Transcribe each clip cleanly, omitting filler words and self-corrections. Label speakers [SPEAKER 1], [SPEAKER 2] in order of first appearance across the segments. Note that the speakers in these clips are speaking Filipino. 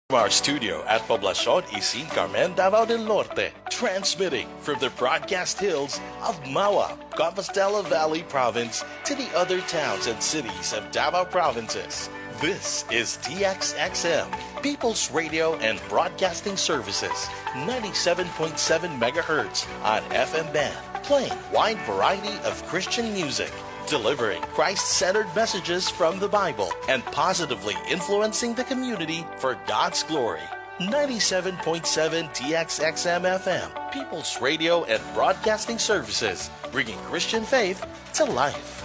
[SPEAKER 1] From our studio at Poblacion Isin Carmen, Davao del Norte, transmitting from the broadcast hills of Mawa, Compostela Valley Province to the other towns and cities of Davao Provinces. This is TXXM, People's Radio and Broadcasting Services, 97.7 megahertz on FM band, playing wide variety of Christian music, delivering Christ-centered messages from the Bible and positively influencing the community for God's glory. 97.7 TXXM FM, People's Radio and Broadcasting Services, bringing Christian faith to life.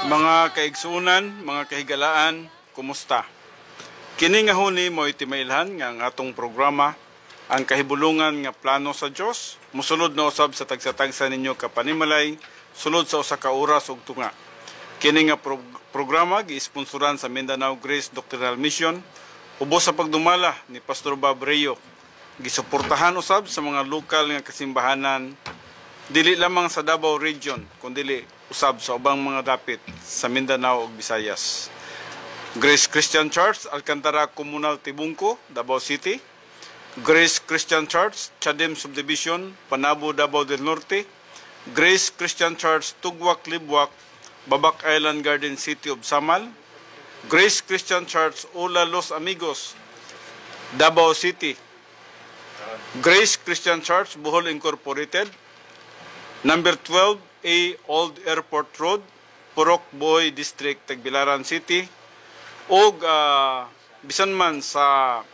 [SPEAKER 2] Mga kaigsunan, mga kahigalaan, kumusta? Kini nga huni mo itimailhan nga ang atong programa, ang kahibulungan nga plano sa Dios, musulod na usab sa tagsa-tagsa ninyo kapanimalay, sulod sa usa ka oras ug tunga. Kini nga programa giisponsoran sa Mindanao Grace Doctrinal Mission, ubos sa pagdumala ni Pastor Bob Reo. Gisuportahan usab sa mga lokal nga kasimbahanan, dili lamang sa Davao Region, kundi usab sa ubang mga dapit sa Mindanao ug Visayas. Grace Christian Church, Alcantara Comunal Tibungco, Davao City. Grace Christian Church, Chadem Subdivision, Panabo, Davao del Norte. Grace Christian Church, Tugwak, Libwak, Babak Island Garden City of Samal. Grace Christian Church, Ula Los Amigos, Davao City. Grace Christian Church, Bohol Incorporated. Number 12A Old Airport Road, Purok Boy District, Tagbilaran City. O bisan man sa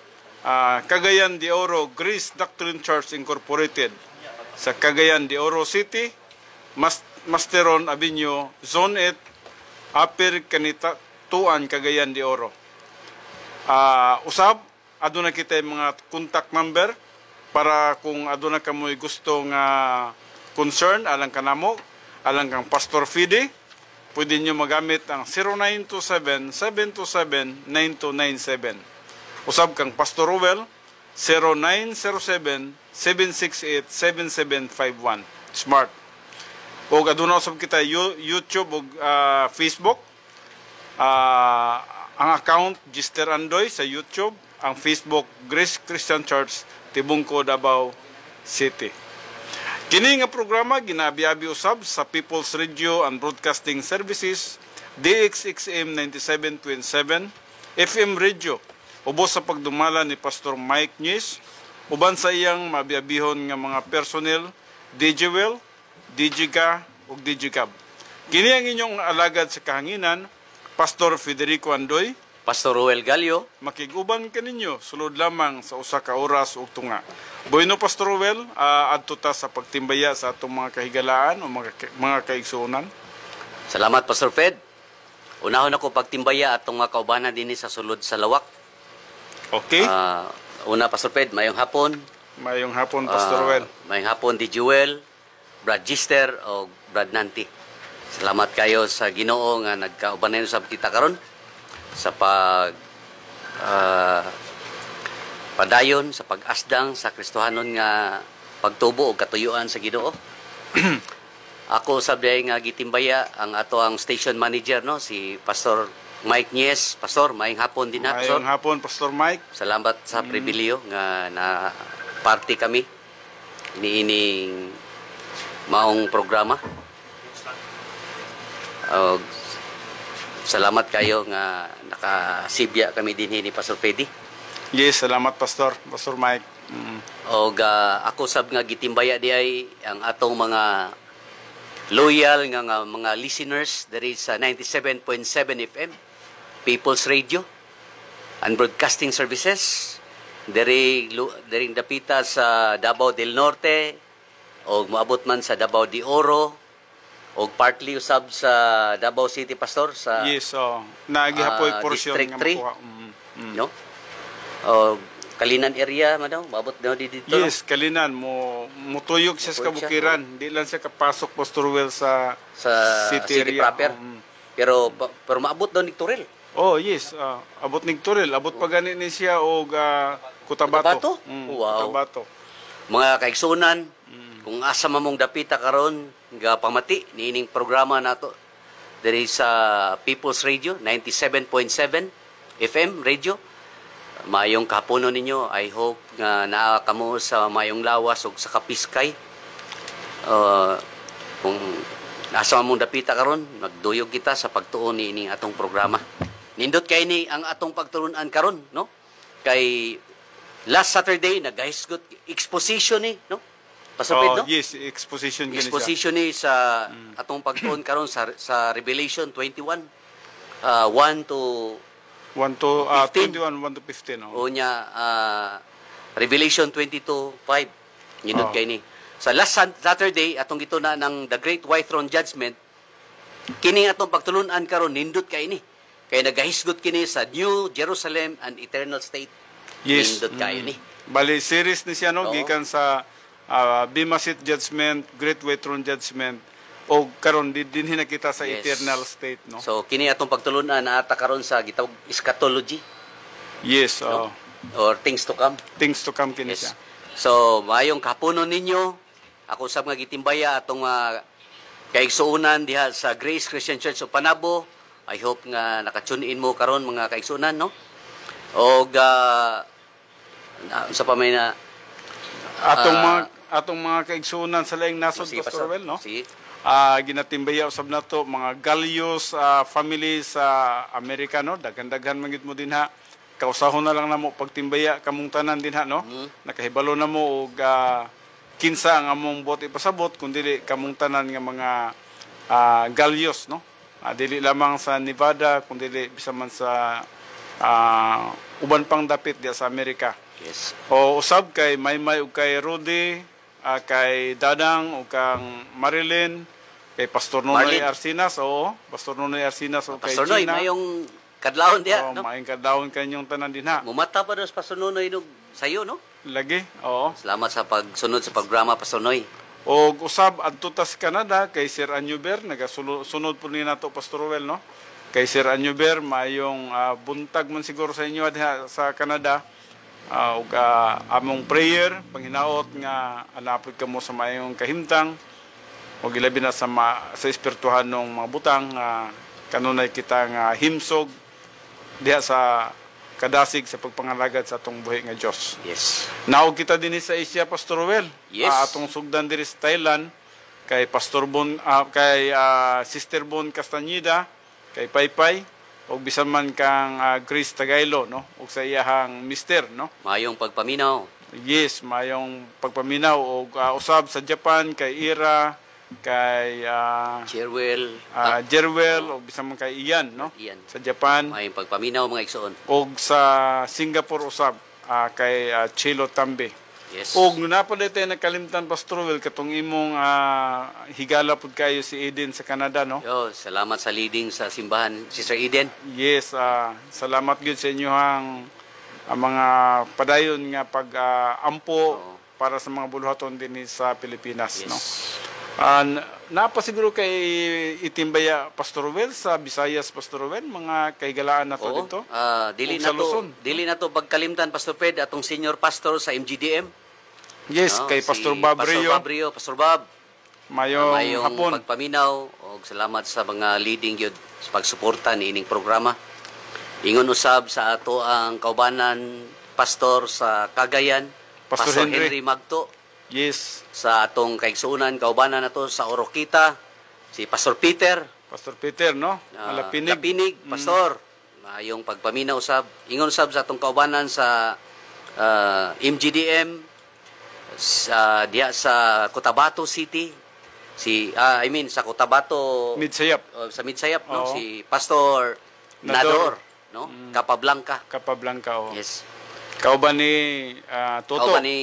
[SPEAKER 2] Cagayan de Oro, Grace Doctrine Church Incorporated sa Cagayan de Oro City, Masteron Avenue, Zone 8, Upper Canituan, Cagayan de Oro. Usab, aduna kita mga contact number para kung aduna kamoy gusto nga concern, alang kanamo, alang kang Pastor Fide, pwede nyo magamit ang 0927-727-9297. Usab kang Pastor Ruel, 0907-768-7751. Smart. O aduna usab kita YouTube o Facebook. Ang account, Gister Andoy sa YouTube. Ang Facebook, Grace Christian Church, Tibungco, Davao City. Kini nga programa ginabiabi usab sa People's Radio and Broadcasting Services, DXXM 97.7, FM Radio, ubos sa pagdumala ni Pastor Mike Nyes, uban sa iyang mabiabihon nga mga personnel, DJ Will, DJ Ka, ug DJ Cab. Kini ang inyong alagad sa kahanginan, Pastor Federico Andoy,
[SPEAKER 3] Pastor Ruel Gallo.
[SPEAKER 2] Makiguban kaninyo sulod lamang sa usa ka oras ug tunga. Bueno, Pastor Ruel, adto ta sa pagtimbaya sa atong mga kahigalaan o mga kaigsuonan.
[SPEAKER 3] Salamat, Pastor Fed. Unahon ako pagtimbaya atong mga kaubanan dinhi sa sulod sa lawak.
[SPEAKER 2] Okay.
[SPEAKER 3] Una, Pastor Fed, mayong hapon.
[SPEAKER 2] Mayong hapon, Pastor Ruel.
[SPEAKER 3] Mayong hapon, di Joel, Brad Gister o Brad Nanti. Salamat kayo sa Ginoo nga nagkaubanan sa kita karon sa padayon, sa pag-asdang sa Kristohanon nga pagtubo o katuyuan sa Ginoo. Ako sabi nga gitimbaya ang ato ang station manager, no, si Pastor Mike Nyes. Pastor, maayong hapon din ha, Pastor.
[SPEAKER 2] Maayong hapon, Pastor Mike.
[SPEAKER 3] Salamat sa pribileo nga na party kami iniining maong programa. Salamat kayo nga nakasibya kami din ni Pastor Fedi.
[SPEAKER 2] Yes, salamat Pastor Mike.
[SPEAKER 3] O ako sab nga gitimbaya di ay ang atong mga loyal nga mga listeners diri sa 97.7 FM People's Radio and Broadcasting Services diri dapita sa Davao del Norte o moabot man sa Davao de Oro o partly usab sa Davao City, Pastor, sa
[SPEAKER 2] yes, nagihapoy portion
[SPEAKER 3] District
[SPEAKER 2] nga
[SPEAKER 3] 3,
[SPEAKER 2] makuha.
[SPEAKER 3] no? Kalinan area madaw, maabot daw dito.
[SPEAKER 2] Yes, kalinan mo mutuyok siya sa kabukiran. Di lang siya kapasok Pastor Will sa
[SPEAKER 3] City
[SPEAKER 2] area.
[SPEAKER 3] proper. Pero maabot daw ni Turil.
[SPEAKER 2] Oh, yes. Abot ning Turil. Abot pa gani ni siya og Cotabato.
[SPEAKER 3] Wow.
[SPEAKER 2] Cotabato.
[SPEAKER 3] Mga kaigsunan, kung asa mamong dapita karon nga pamati niining programa nato diri sa People's Radio 97.7 FM radio. Mayong kapuno ninyo. I hope nga naa kamo sa mayong lawas ug sa kapiskay. Kung asa mamong dapita karon, magduyog kita sa pagtuon niining atong programa. Nindot kay ni ang atong pagturunan karon, no? Kay last Saturday nagahisgot exposition ni, no? Pasapit, no?
[SPEAKER 2] Yes, exposition gani siya.
[SPEAKER 3] Exposition ni sa atong pagtuon karon sa Revelation 21 1 to
[SPEAKER 2] 1 to
[SPEAKER 3] 15.
[SPEAKER 2] 21, 1 to 15.
[SPEAKER 3] o nya Revelation 22:5. Nindot kay ni. Sa last Saturday atong gituna ng The Great White Throne Judgment, kini atong pagtulunan karon nindot kay ni. Kaya nagahisgot kini sa New Jerusalem and Eternal State.
[SPEAKER 2] Yes.
[SPEAKER 3] Nindot kayo ni.
[SPEAKER 2] Bali, series ni siya, no?
[SPEAKER 3] Oo.
[SPEAKER 2] Gikan sa Bema Seat Judgment, Great White Throne Judgment, o karon dinhi na kita sa
[SPEAKER 3] Yes.
[SPEAKER 2] Eternal State, no?
[SPEAKER 3] So kini atong pagtulunan na ata karon sa gitawag eschatology,
[SPEAKER 2] Yes,
[SPEAKER 3] no? Or things to come.
[SPEAKER 2] things to come kini
[SPEAKER 3] Yes.
[SPEAKER 2] siya.
[SPEAKER 3] So maayong kapunon ninyo. Ako sab nga gitimbaya atong kaigsuunan diha sa Grace Christian Church of Panabo. I hope nga nakatune in mo karon mga kaigsuunan, no? Og sa pamay na
[SPEAKER 2] Atong mga kaigsunan sa laing nasod,
[SPEAKER 3] sige,
[SPEAKER 2] Pastor Well, no?
[SPEAKER 3] Sige.
[SPEAKER 2] Ginatimbaya usab nato mga Galios family sa Amerika, no? Daghan-daghan mangit mo dinha. Kausahon na lang namo pagtimbaya kamong tanan dinha, no? Nakahibalo na mo og kinsa ang among bot ipasabot kundi kamong tanan nga mga Galios, no? Dili lamang sa Nevada kundi bisa man sa uban pang dapit diya sa Amerika.
[SPEAKER 3] Yes.
[SPEAKER 2] O usab kay Maymay ug kay Rudy, kay Dadang ug kang Marilyn, kay Pastor Nonoy
[SPEAKER 3] Marlene.
[SPEAKER 2] Arsinas, o Pastor Nonoy Arsinas ug kay
[SPEAKER 3] Pastor Noy,
[SPEAKER 2] Gina.
[SPEAKER 3] mayong kadlawon diha, no?
[SPEAKER 2] Maayong kadlawon kanyong tanan dinha.
[SPEAKER 3] Mumata pa daw sa Pastor Noy sayo, no?
[SPEAKER 2] Lagi, oo.
[SPEAKER 3] Salamat sa pagsunod sa programa, Pastor Noy.
[SPEAKER 2] O usab adto ta sa Canada kay Sir Anyuber, nagasunod po ni nato Pastor Well, no? Kay Sir Anyuber, mayong buntag man siguro sa inyo diha sa Canada. Ug among prayer panghinaot nga anapod kamo sa mayong kahimtang ug ilabi na sa espirituhan ng mga butang kanunay kita nga himsog diha sa kadasig sa pagpangalagad sa atong buhi nga Dios.
[SPEAKER 3] Yes.
[SPEAKER 2] Naog kita dinhi sa Asia, Pastor Well.
[SPEAKER 3] Yes.
[SPEAKER 2] Atong sugdan diri sa Thailand kay Pastor Bon kay Sister Bon Castañeda, kay Paypay og bisan man kang Grace Tagaylo, no? Og sa iyahang mister, no?
[SPEAKER 3] Mayong pagpaminaw.
[SPEAKER 2] Yes, mayong pagpaminaw og usab sa Japan kay Ira, kay
[SPEAKER 3] Cherwell.
[SPEAKER 2] Jerwell og bisan man kay Ian, no?
[SPEAKER 3] Ian.
[SPEAKER 2] Sa Japan
[SPEAKER 3] Mayong pagpaminaw mga igsoon.
[SPEAKER 2] og sa Singapore usab kay Chilo Tambe.
[SPEAKER 3] Yes.
[SPEAKER 2] Og napalay tayo nakalimtan, Pastor Will, katong imong higala pud kayo si Eden sa Canada, no?
[SPEAKER 3] Yo, salamat sa leading sa simbahan, Sister Eden.
[SPEAKER 2] Yes, salamat gyud sa inyohang mga padayon nga pag-ampo para sa mga buluhaton din sa Pilipinas,
[SPEAKER 3] Yes.
[SPEAKER 2] no? Napasiguro kay itimbaya, Pastor Will, sa Visayas, Pastor Will, mga kahigalaan na to
[SPEAKER 3] Oo.
[SPEAKER 2] dito.
[SPEAKER 3] Dili
[SPEAKER 2] Ug sa Luzon.
[SPEAKER 3] na to pagkalimtan, Pastor Fred, atong senior pastor sa MGDM.
[SPEAKER 2] Yes,
[SPEAKER 3] No?
[SPEAKER 2] kay Pastor Bob Rio,
[SPEAKER 3] Pastor Bob.
[SPEAKER 2] mayong hapon.
[SPEAKER 3] Pagpaminaw o salamat sa mga leading yun sa pagsuporta ni ining programa. Ingon usab sa ato ang kaubanan pastor sa Cagayan,
[SPEAKER 2] Pastor
[SPEAKER 3] Pastor Henry Magto,
[SPEAKER 2] Yes,
[SPEAKER 3] sa atong kaigsuunan kaubanan nato sa Oroquita, si Pastor Peter,
[SPEAKER 2] Pastor Peter, no? Alapinig.
[SPEAKER 3] Lapinig, Pastor. Mayong pagpaminaw usab. Ingon usab sa atong kaubanan sa MGDM, sa diya sa Cotabato City, sa Cotabato
[SPEAKER 2] Midsayap,
[SPEAKER 3] sa Midsayap, no?
[SPEAKER 2] Oo.
[SPEAKER 3] Si Pastor Nador, no? Capablanca.
[SPEAKER 2] Capablanca, o.
[SPEAKER 3] Yes.
[SPEAKER 2] Kauban ni Toto.
[SPEAKER 3] Kauban ni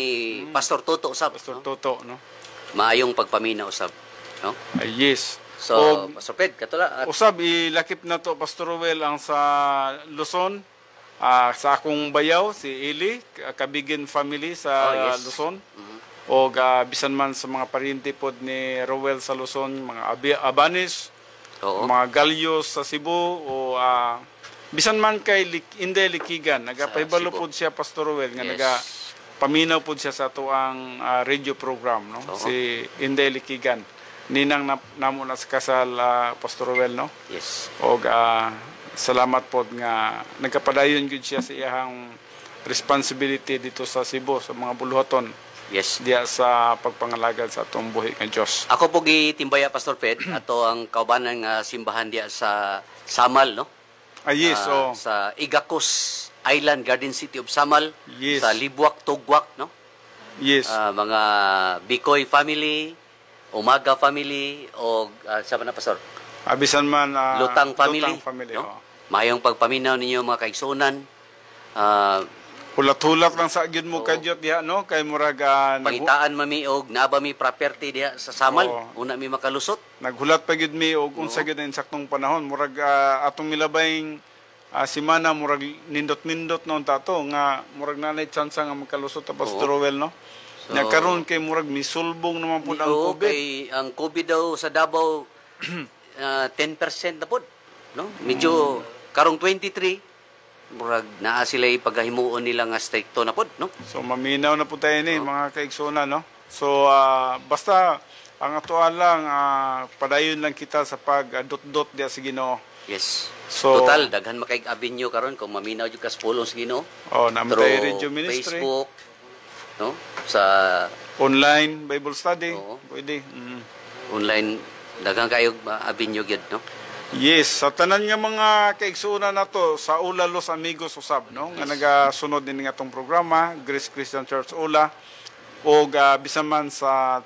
[SPEAKER 3] Pastor Toto usab,
[SPEAKER 2] Pastor
[SPEAKER 3] no?
[SPEAKER 2] Toto, no?
[SPEAKER 3] Maayong pagpaminaw usab, no?
[SPEAKER 2] Yes.
[SPEAKER 3] So, Pastor Ped, katula at
[SPEAKER 2] Usab, ilakip na to, Pastor Ruel, ang sa Luzon, sa akong bayaw, si Eli, Kabigin family sa
[SPEAKER 3] yes.
[SPEAKER 2] Luzon. O bisan man sa mga pariente pod ni Rowel sa Luzon, mga Abanis,
[SPEAKER 3] Oo.
[SPEAKER 2] mga Galyos sa Cebu, o bisan man kay Inday Likigan. Nagapahibalo
[SPEAKER 3] Cebu.
[SPEAKER 2] pod siya, Pastor Rowel, nga
[SPEAKER 3] Yes.
[SPEAKER 2] paminaw po siya sa tuang radio program, no?
[SPEAKER 3] Oo.
[SPEAKER 2] Si Inday Likigan. Ninang namo na sa kasal, Pastor Rowel, no?
[SPEAKER 3] Yes.
[SPEAKER 2] O salamat po nga nagkapadayon gud siya sa iyang responsibility dito sa Cebu, sa mga buluhaton,
[SPEAKER 3] Yes.
[SPEAKER 2] diya sa pagpangalagad sa atong buhi nga Dios.
[SPEAKER 3] Ako po gitimbaya, Pastor Fred, ato ang kaubanan nga simbahan diya sa Samal, no?
[SPEAKER 2] Yes,
[SPEAKER 3] Sa Igacos Island, Garden City of Samal.
[SPEAKER 2] Yes.
[SPEAKER 3] Sa Libuak, Tugwak, no?
[SPEAKER 2] yes.
[SPEAKER 3] Mga Bicoy family, Umaga family, o sabi na, Pastor?
[SPEAKER 2] Abisan man
[SPEAKER 3] Lutang family.
[SPEAKER 2] Lutang family,
[SPEAKER 3] No? Mayong pagpaminaw ninyo mga kaigsunan.
[SPEAKER 2] Hulat-hulat lang sa gyud mo kadyot diha, no? Kay murag
[SPEAKER 3] Pangitaan mami og naaba mi property diha sa Samal. Una mi makalusot.
[SPEAKER 2] naghulat pa gyud mi og unsa gyud ang saktong panahon, murag atong milabayng simana murag nindot-nindot noon tato nga murag nanay chance nga makalusot ta Pastor Rowel, no? Nya karon kay murag misulbong naman pud ang
[SPEAKER 3] Oo,
[SPEAKER 2] COVID.
[SPEAKER 3] kay ang COVID daw sa Davao 10% na pod, no? Medyo karong 23 murag naa sila ipagahimuon nila nga stricto na pod, no?
[SPEAKER 2] So maminaw na po tayo ni mga kaigsoon, no? So basta ang atuan lang padayon lang kita sa pag-dot-dot diya sa Ginoo.
[SPEAKER 3] Yes.
[SPEAKER 2] So
[SPEAKER 3] Total daghan makaig avenue karon kung maminaw jud kas pulong sa Ginoo.
[SPEAKER 2] namatay radio ministry,
[SPEAKER 3] Facebook, no? Sa
[SPEAKER 2] online Bible study,
[SPEAKER 3] Oo.
[SPEAKER 2] pwede.
[SPEAKER 3] online daghan kayo avenue gyud, no?
[SPEAKER 2] Yes, sa tanan nga mga kaigsuonan nato sa Ula Los Amigos usab, no? Nga nagasunod din nga tong programa, Grace Christian Church Ula, o bisan man sa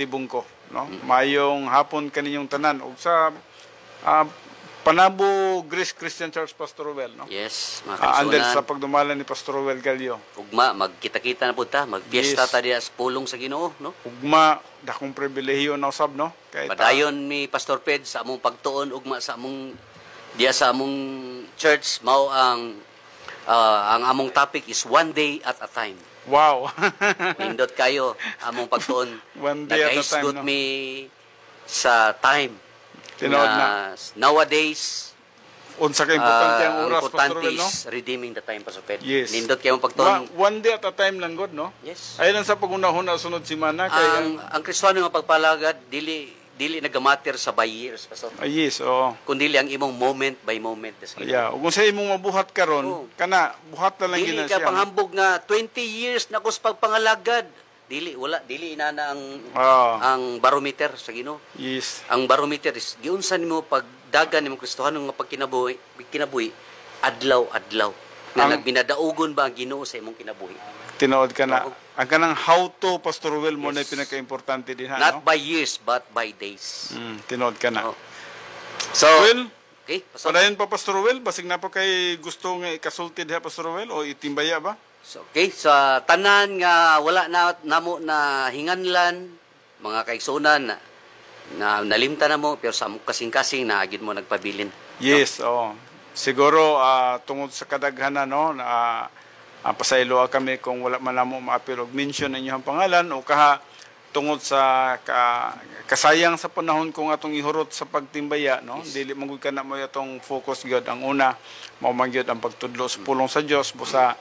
[SPEAKER 2] Tibungko, no? Mayong hapon kaninyong tanan og sa Panabo Grace Christian Church, Pastor Rowel, no?
[SPEAKER 3] Yes, mga
[SPEAKER 2] Andel
[SPEAKER 3] kaigsuonan.
[SPEAKER 2] sa pagdumalan ni Pastor Rowel Galio.
[SPEAKER 3] Ugma magkita-kita na pud ta, magfiesta
[SPEAKER 2] Yes.
[SPEAKER 3] ta diha sa pulong sa Ginoo, no?
[SPEAKER 2] Ugma dakong pribilehiyo na usab, no? Kay
[SPEAKER 3] Padayon mi Pastor Ped sa among pagtuon ugma sa among diya sa among church mao ang among topic is one day at a time.
[SPEAKER 2] wow.
[SPEAKER 3] Nindot kayo among pagtuon.
[SPEAKER 2] One day at a time,
[SPEAKER 3] Nagahisgot
[SPEAKER 2] no?
[SPEAKER 3] mi sa time.
[SPEAKER 2] Tinood na.
[SPEAKER 3] Nowadays
[SPEAKER 2] Unsa ka importante ang
[SPEAKER 3] ang
[SPEAKER 2] oras, Pastor
[SPEAKER 3] importante
[SPEAKER 2] Rowel, no?
[SPEAKER 3] is redeeming the time, Pastor Ped.
[SPEAKER 2] Yes.
[SPEAKER 3] Nindot kayo among pagtuon.
[SPEAKER 2] One day at a time lang god, no?
[SPEAKER 3] Yes.
[SPEAKER 2] Ay lang sa pagunahon sunod simana kay
[SPEAKER 3] Ang Kristiyano nga pagpalagad dili nagamatter sa by years, Pastor.
[SPEAKER 2] yes, oo.
[SPEAKER 3] Kundi ang imong moment by moment.
[SPEAKER 2] Yeah, ug kung sa imong mabuhat karon,
[SPEAKER 3] Oo.
[SPEAKER 2] kana buhat na lang
[SPEAKER 3] Dili
[SPEAKER 2] gina
[SPEAKER 3] ka
[SPEAKER 2] siya.
[SPEAKER 3] panghambog nga 20 years na ko sa pagpangalagad. Dili inana ang barometer sa Ginoo.
[SPEAKER 2] Yes.
[SPEAKER 3] Ang barometer is giunsa nimo pagdagan nimo Kristiyano nga kinabuhi adlaw-adlaw. Na nagbinadaugon ba ang Ginoo sa imong kinabuhi?
[SPEAKER 2] Tinuod ka na.
[SPEAKER 3] Oo.
[SPEAKER 2] Ang kanang how to, Pastor Rowel, mo na pinaka-importante din, ha,
[SPEAKER 3] Not
[SPEAKER 2] no?
[SPEAKER 3] by years but by days.
[SPEAKER 2] Tinuod ka na.
[SPEAKER 3] Oo. So,
[SPEAKER 2] Well,
[SPEAKER 3] okay, Pastor.
[SPEAKER 2] padayon pa, Pastor Rowel, basig na pa kay gusto nga ikasulti diha, Pastor Rowel, o itimbaya ba?
[SPEAKER 3] So, okay, sa tanan nga wala na namo na hinganlan, mga kaigsunan na nalimta na mo pero sa kasing-kasing na agid mo nagpabilin.
[SPEAKER 2] Yes, oo. Siguro, tungod sa kadaghanan, no, na pasaylo kami kung wala man namo maapil og mention ang inyong pangalan o kaha tungod sa kasayang sa panahon kung atong ihurot sa pagtimbaya, no?
[SPEAKER 3] Yes.
[SPEAKER 2] Dili magud kana mo atong focus gyud ang una mao man gyud ang pagtudlo sa pulong sa Dios busa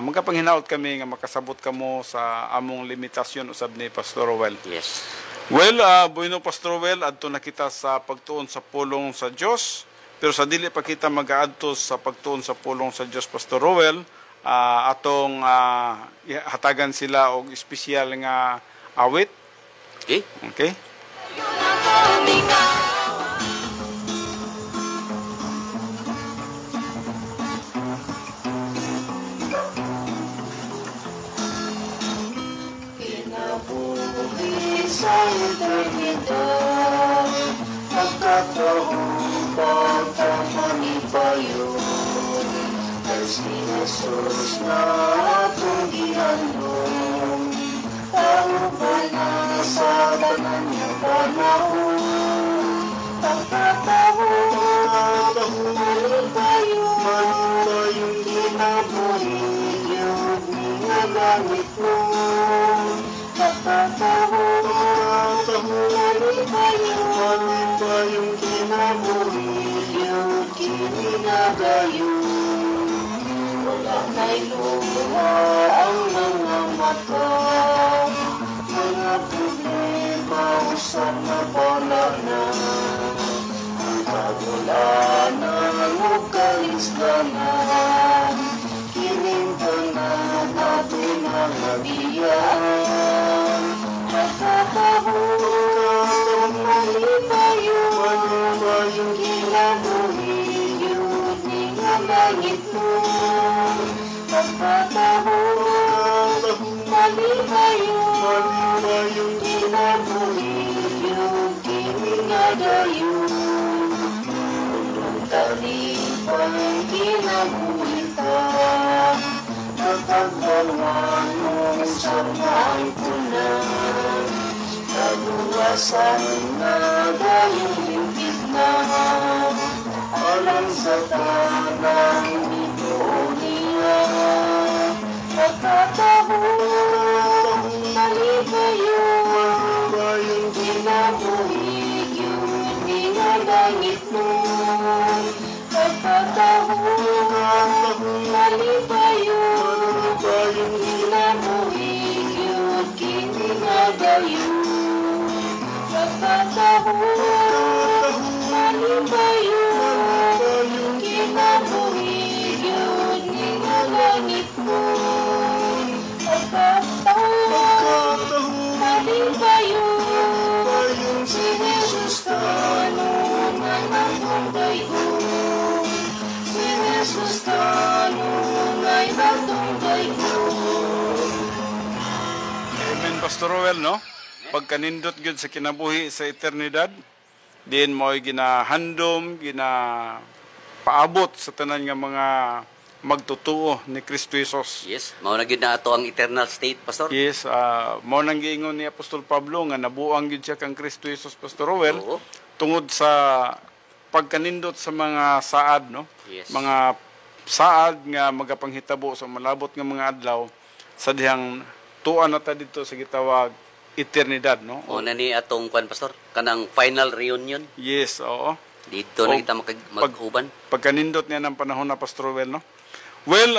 [SPEAKER 2] magkapanghinaot kami nga makasabot kamo sa among limitasyon usab ni Pastor Rowel.
[SPEAKER 3] Yes.
[SPEAKER 2] Well, bueno Pastor Rowel, adto na kita sa pagtuon sa pulong sa Dios. Pero sa dili pa kita mag-aadto sa pagtuon sa pulong sa Dios, Pastor Rowel, atong hatagan sila og espesyal nga awit.
[SPEAKER 3] Okay?
[SPEAKER 2] Okay?
[SPEAKER 4] Sa eternidad, pagkataong pagkamanipayon, kay si Jesus na atong gihanom, tauban na sa tanan niyang panahon, pagkataong malipayon, langit mo. Pagkatahong malibayong kinabuhi, yung kinagayon. Wala na'y luha ang mga mata, mga problema usap na wala na. Ang kagulanan o kalisdanan, kinintanan natin ang nabiyaan. Pagkatahong malibayong kinabuhi, yung langit mo. Pagkatahong malibayong kinabuhi, yung kinagayon. Unong talipay kinabuhita, napagbawan mong samang punan. Kaluwasan na dahil limpid na, alam sa tanang niya. Pagkatahong malibayong kinabuhi, yung langit mo. Pagkatahong malibayong kinabuhi, yung kinagayon. Pagkatahong malibayong kinabuhi, yung langit mo. Pagkatahong malibayong si Jesus kanunay magtunggay ko. Si Jesus kanunay magtunggay ko.
[SPEAKER 2] Amen, Pastor Roel, no? Pagkanindot gyud sa kinabuhi sa eternidad, diin mo ay ginahandom, ginapaabot sa tanan nga mga magtutuo ni Kristo Jesus.
[SPEAKER 3] Yes, mao na gyud na ato ang eternal state, Pastor.
[SPEAKER 2] Yes, mao nang giingon ni Apostol Pablo nga nabuang gyud siya kang Kristo Jesus, Pastor Roel,
[SPEAKER 3] Oo.
[SPEAKER 2] tungod sa pagkanindot sa mga saad, no?
[SPEAKER 3] Yes.
[SPEAKER 2] Mga saad nga magapanghitabo sa malabot nga mga adlaw sa dihang tuan na ta dito sa gitawag eternidad, no?
[SPEAKER 3] Mao na ni atong kwan, Pastor, kanang final reunion.
[SPEAKER 2] Yes, oo.
[SPEAKER 3] Dito na kita mag-uban.
[SPEAKER 2] Pagkanindot niya ng panahon na Pastor Roel, no? Well,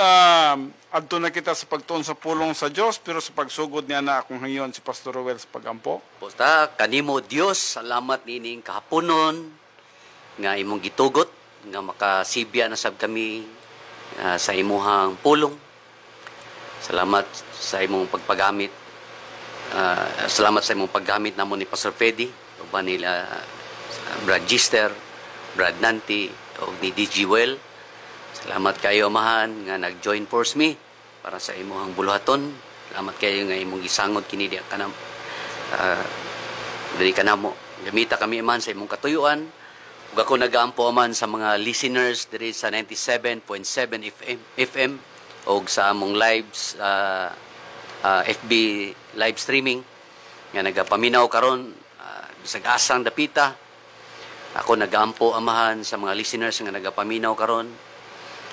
[SPEAKER 2] adto na kita sa pagtuon sa pulong sa Dios, pero sa pagsugod niya na akong hangyon si Pastor Roel sa pagampo.
[SPEAKER 3] Basta kanimo Dios, salamat nining kahaponon nga imong gitugot nga makasibya na sab kami sa imuhang pulong. Salamat sa imong pagpagamit. Salamat sa imong paggamit namon ni Pastor Fedi, uban nila Brad Gister, Brad Nanti, o ni DG Well. Salamat kayo, amahan, nga nag-join force me para sa imuhang buluhaton. Salamat kayo nga imong gisangod kini diya kanam. Dili kanamo. Gamita kami man sa imong katuyuan. Ug ako nagaampo man sa mga listeners diri sa 97.7 FM o sa among lives FB live streaming nga nagapaminaw karon bisag asang dapita. Ako nagaampo amahan sa mga listeners nga nagapaminaw karon.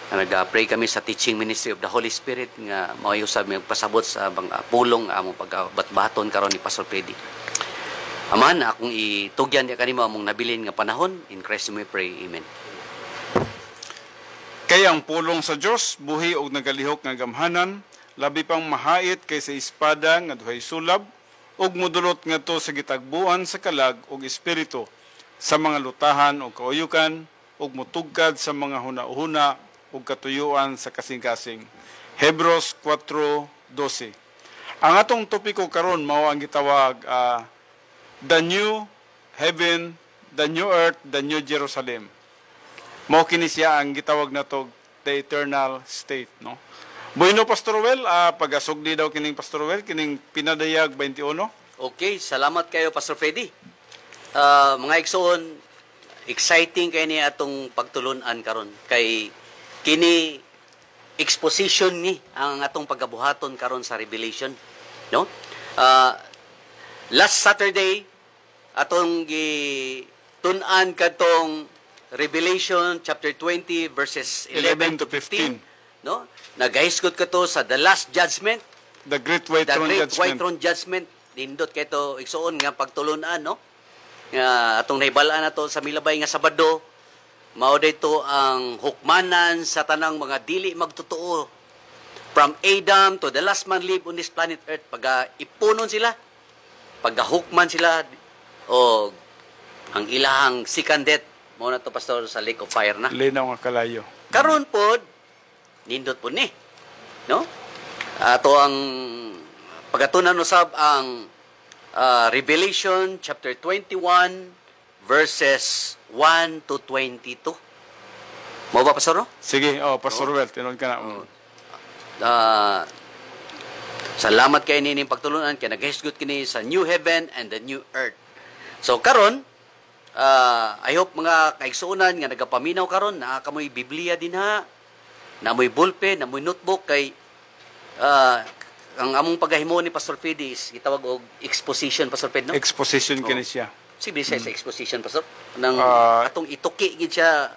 [SPEAKER 3] Nag-pray kami sa teaching ministry of the Holy Spirit nga maayos sa magpasabot sa pulong among pagbatbaton karon ni Pastor Freddy. Aman, akong itugyan niya kanimo among nabilin nga panahon. In Christ we pray. Amen.
[SPEAKER 2] Kaya ang pulong sa Dios buhi og nagalihok nga gamhanan, labi pang mahait kaysa espada nga duhay sulab, ug modulot ngadto sa gitagbuan sa kalag ug espiritu, sa mga lutahan o kauyukan, ug mutugkad sa mga hunahuna ug katuyuan sa kasing-kasing. Hebreos 4:12. Ang atong topiko karon mao ang gitawag the new heaven, the new earth, the new Jerusalem. Mao kini siya ang gitawag nato the eternal state, no? Bueno, Pastor Well, pagasugdi daw kining Pastor Well, kining pinadayag 21.
[SPEAKER 3] Okay, salamat kayo Pastor Freddy. Mga igsoon, exciting kay ni atong pagtulunan karon kay kini exposition ni ang atong pagabuhaton karon sa Revelation, no? Last Saturday atong gitun-an kadtong Revelation chapter 20 verses 11 to 15, no? Nagahisgot ka to sa the last judgment.
[SPEAKER 2] The Great White
[SPEAKER 3] the
[SPEAKER 2] Throne
[SPEAKER 3] Great
[SPEAKER 2] Judgment.
[SPEAKER 3] White Throne Judgment. Nindot kay to igsuon nga pagtulunan, no? Nga atong nahibalaan nato sa milabay nga Sabado, mao dayto ang hukmanan sa tanang mga dili magtotoo. From Adam to the last man live on this planet Earth, pag ipunon sila, pag-hukman sila, o ang ilahang second death, mao na to pastor sa lake of fire na.
[SPEAKER 2] Linaw nga kalayo.
[SPEAKER 3] Karon pod nindot po ni, no? Ato ang pagatunan usab ang Revelation chapter 21 verses 1 to 22. Mo ba pastor? No?
[SPEAKER 2] Sige, Pastor Well, tinod ka na.
[SPEAKER 3] Salamat kay nining pagtulunan kay naghisgot kini sa new heaven and the new earth. So karon I hope mga kaigsuonan nga nagapaminaw karon na kamoy Biblia din ha, na moy ballpen, na moy notebook kay ang among paghahimo ni Pastor Fede is gitawag og exposition, Pastor Fede, no?
[SPEAKER 2] Exposition kini siya.
[SPEAKER 3] Sige sa exposition, Pastor. Nang atong ituki gid siya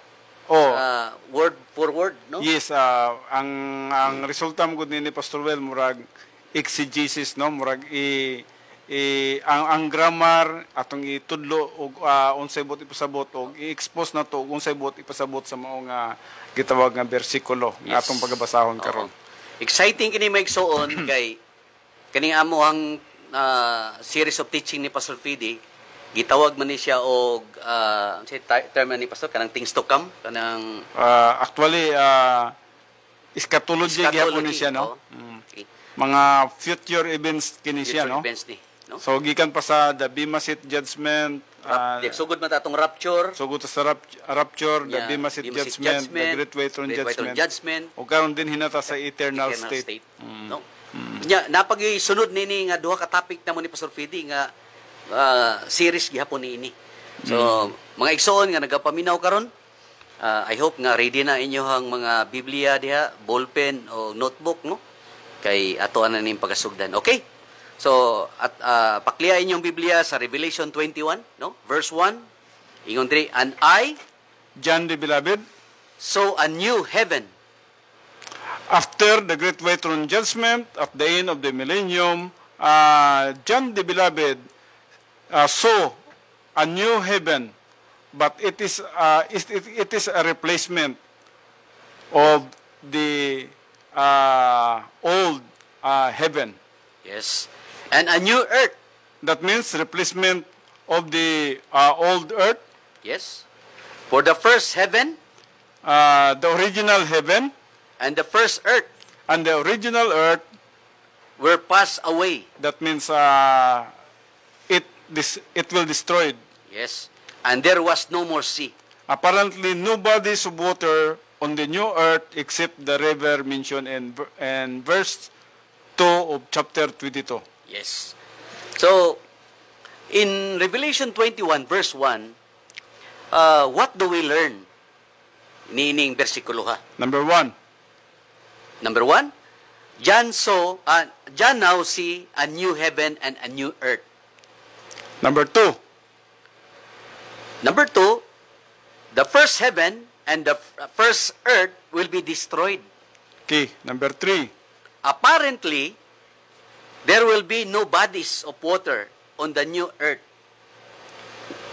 [SPEAKER 3] word for word, no?
[SPEAKER 2] Yes, ang resulta mo gud ni Pastor Well murag exegesis, no? Murag ang grammar atong itudlo og unsay bot ipasabot og i-expose na to og unsay bot ipasabot sa mao nga gitawag nga bersikulo nga atong pagbasahon karon.
[SPEAKER 3] Exciting kini maigsuon kay kaning amohang series of teaching ni Pastor Fede, gitawag man ni siya og term ni Pastor kanang things to come, kanang
[SPEAKER 2] actually eschatology gyapon ni siya, no?
[SPEAKER 3] Okay.
[SPEAKER 2] Mga future events kini siya, no?
[SPEAKER 3] Events ni, no?
[SPEAKER 2] So gikan pa sa the Bema Seat Judgment,
[SPEAKER 3] sugod man ta atong rapture,
[SPEAKER 2] sugod sa rapture, the Bema Seat Judgment, the Great White Throne Judgment, o karon din hinata sa eternal state.
[SPEAKER 3] No? Nya napagi-sunod nini nga duha ka topic namo ni Pastor Fede nga series gihapon niini. So mga igsoon nga nagapaminaw karon, I hope nga ready na inyohang mga Biblia diha, ballpen o notebook, no? Kay ato ana ning pagasugdan. Okay? So at pakliya inyong Biblia sa Revelation 21, no? Verse 1. Ingon diri, and I,
[SPEAKER 2] John the Beloved,
[SPEAKER 3] saw a new heaven.
[SPEAKER 2] After the Great White Throne Judgment, at the end of the millennium, John the Beloved saw a new heaven, but it is a replacement of the old heaven.
[SPEAKER 3] Yes. And a new earth.
[SPEAKER 2] That means replacement of the old earth.
[SPEAKER 3] Yes. For the first heaven,
[SPEAKER 2] the original heaven,
[SPEAKER 3] and the first earth
[SPEAKER 2] and the original earth
[SPEAKER 3] were passed away.
[SPEAKER 2] That means it will destroyed.
[SPEAKER 3] Yes. And there was no more sea.
[SPEAKER 2] Apparently, no bodies of water on the new earth except the river mentioned in verse 2 of chapter 22.
[SPEAKER 3] Yes. So, in Revelation 21 verse 1, what do we learn? Nining bersikulo ha.
[SPEAKER 2] Number 1.
[SPEAKER 3] Number 1, John now see a new heaven and a new earth.
[SPEAKER 2] Number 2.
[SPEAKER 3] Number 2, the first heaven and the first earth will be destroyed.
[SPEAKER 2] Okay. Number 3.
[SPEAKER 3] Apparently, there will be no bodies of water on the new earth,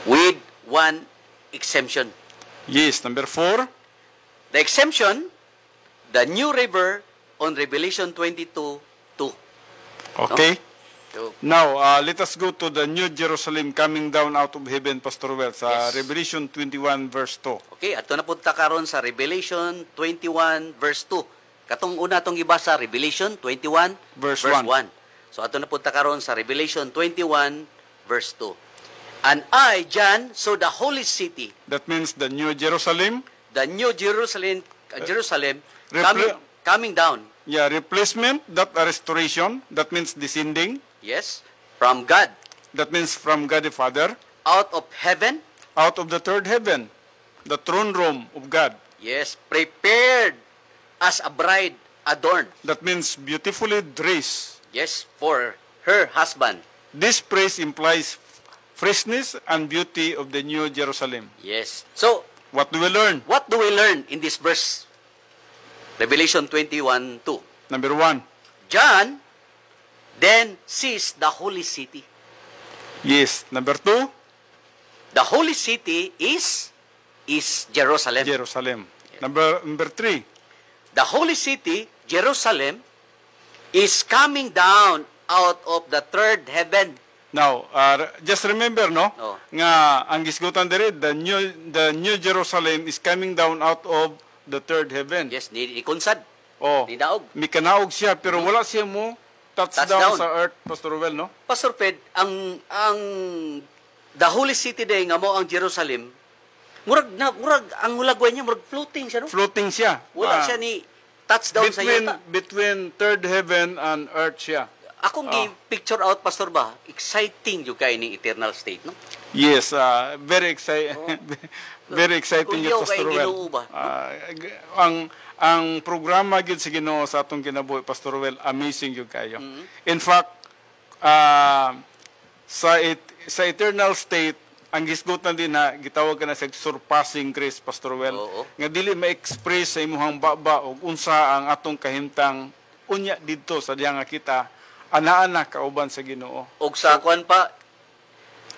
[SPEAKER 3] with one exemption.
[SPEAKER 2] Yes. Number 4.
[SPEAKER 3] The exemption, the new river on Revelation 22:2.
[SPEAKER 2] Okay.
[SPEAKER 3] So,
[SPEAKER 2] Now, let us go to the New Jerusalem coming down out of heaven, Pastor Well, sa
[SPEAKER 3] Yes.
[SPEAKER 2] Revelation 21 verse 2.
[SPEAKER 3] okay, ato na punta karon sa Revelation 21 verse 2. Katong una atong gibasa, Revelation 21
[SPEAKER 2] Verse
[SPEAKER 3] 1.
[SPEAKER 2] 1.
[SPEAKER 3] So ato na punta karon sa Revelation 21 verse 2. And I, John, saw the holy city,
[SPEAKER 2] That means the New Jerusalem,
[SPEAKER 3] the new Jerusalem,
[SPEAKER 2] repre-
[SPEAKER 3] coming down.
[SPEAKER 2] replacement, that restoration, that means descending,
[SPEAKER 3] Yes, from God,
[SPEAKER 2] that means from God the Father,
[SPEAKER 3] out of heaven.
[SPEAKER 2] out of the third heaven, the throne room of God.
[SPEAKER 3] Yes, prepared as a bride adorned.
[SPEAKER 2] That means beautifully dressed.
[SPEAKER 3] Yes, for her husband.
[SPEAKER 2] This praise implies freshness and beauty of the New Jerusalem.
[SPEAKER 3] Yes. So,
[SPEAKER 2] What do we learn?
[SPEAKER 3] what do we learn in this verse? Revelation 21:2.
[SPEAKER 2] Number 1.
[SPEAKER 3] John then sees the holy city.
[SPEAKER 2] Yes. Number 2,
[SPEAKER 3] The holy city is Jerusalem.
[SPEAKER 2] Jerusalem. Number 3,
[SPEAKER 3] The holy city, Jerusalem, is coming down out of the third heaven.
[SPEAKER 2] now, just remember, no?
[SPEAKER 3] Oh.
[SPEAKER 2] Nga, ang gisgutan diri, the new Jerusalem is coming down out of the third heaven.
[SPEAKER 3] Yes, ni kunsad,
[SPEAKER 2] Oh,
[SPEAKER 3] ni daog.
[SPEAKER 2] may kanaog siya, pero wala siya mo touchdown
[SPEAKER 3] Touchdown.
[SPEAKER 2] sa earth, Pastor Ruel, no?
[SPEAKER 3] Pastor Ped, ang the holy city day nga mo ang Jerusalem, murag ang hulagway niya murag floating siya, no?
[SPEAKER 2] Floating siya.
[SPEAKER 3] Wala
[SPEAKER 2] Ah,
[SPEAKER 3] siya ni touchdown sa yuta.
[SPEAKER 2] between third heaven and earth siya.
[SPEAKER 3] Akong gi-picture out, Pastor ba, exciting yung kay ni eternal state, no?
[SPEAKER 2] Yes, very exciting. Very exciting
[SPEAKER 3] Kung
[SPEAKER 2] yun,
[SPEAKER 3] yaw
[SPEAKER 2] Pastor
[SPEAKER 3] kay
[SPEAKER 2] Ruel.
[SPEAKER 3] Ginoo ba?
[SPEAKER 2] Ang programa gyud sa Ginoo sa atong kinabuhi, Pastor Ruel, amazing yun kayo. In fact, sa eternal state, ang gisgutan din na gitawag ka na sa surpassing grace, Pastor Ruel,
[SPEAKER 3] Oo.
[SPEAKER 2] nga dili ma-express sa imuhang baba o unsa ang atong kahimtang unya didto sa diha nga kita ana-ana kauban sa Ginoo.
[SPEAKER 3] Og sa kwan pa,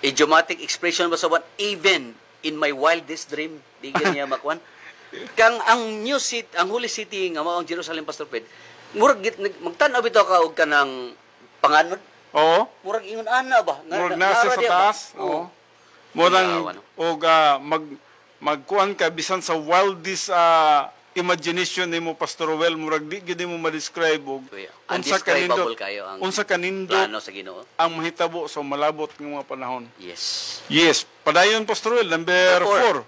[SPEAKER 3] idiomatic expression ba sa one, even in my wildest dream, di niya makwan. Kang ang new city, ang holy city nga mao ang Jerusalem, Pastor Ped, murag magtan-aw bitaw ka og kanang panganod,
[SPEAKER 2] Oo.
[SPEAKER 3] murag ingon ana ba?
[SPEAKER 2] Murag nasa sa
[SPEAKER 3] diya ba?
[SPEAKER 2] taas. Oo. Murang og magkuan ka bisan sa wildest imagination nimo, Pastor Ruel, murag di gid mo ma-describe og
[SPEAKER 3] Undescribable kayo ang
[SPEAKER 2] unsa kanindot
[SPEAKER 3] plano sa Ginoo.
[SPEAKER 2] ang mahitabo sa malabot nga mga panahon.
[SPEAKER 3] Yes.
[SPEAKER 2] Yes, padayon, Pastor Ruel, number
[SPEAKER 3] Number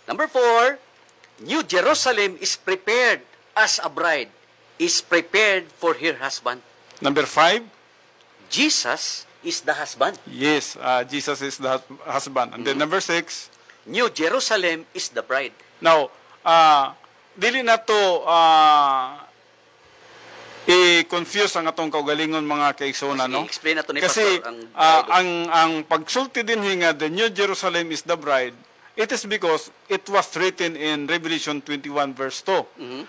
[SPEAKER 2] 4.
[SPEAKER 3] Number 4, New Jerusalem is prepared as a bride, is prepared for her husband.
[SPEAKER 2] Number 5.
[SPEAKER 3] Jesus is the husband.
[SPEAKER 2] Yes, Jesus is the husband. And then number 6.
[SPEAKER 3] New Jerusalem is the bride.
[SPEAKER 2] Now, dili na to i-confuse ang atong kaugalingon mga kaigsoon, no?
[SPEAKER 3] Explain na to ni
[SPEAKER 2] Kasi
[SPEAKER 3] Pastor ang
[SPEAKER 2] ang pagsulti din nga the New Jerusalem is the bride, it is because it was written in Revelation 21 verse 2.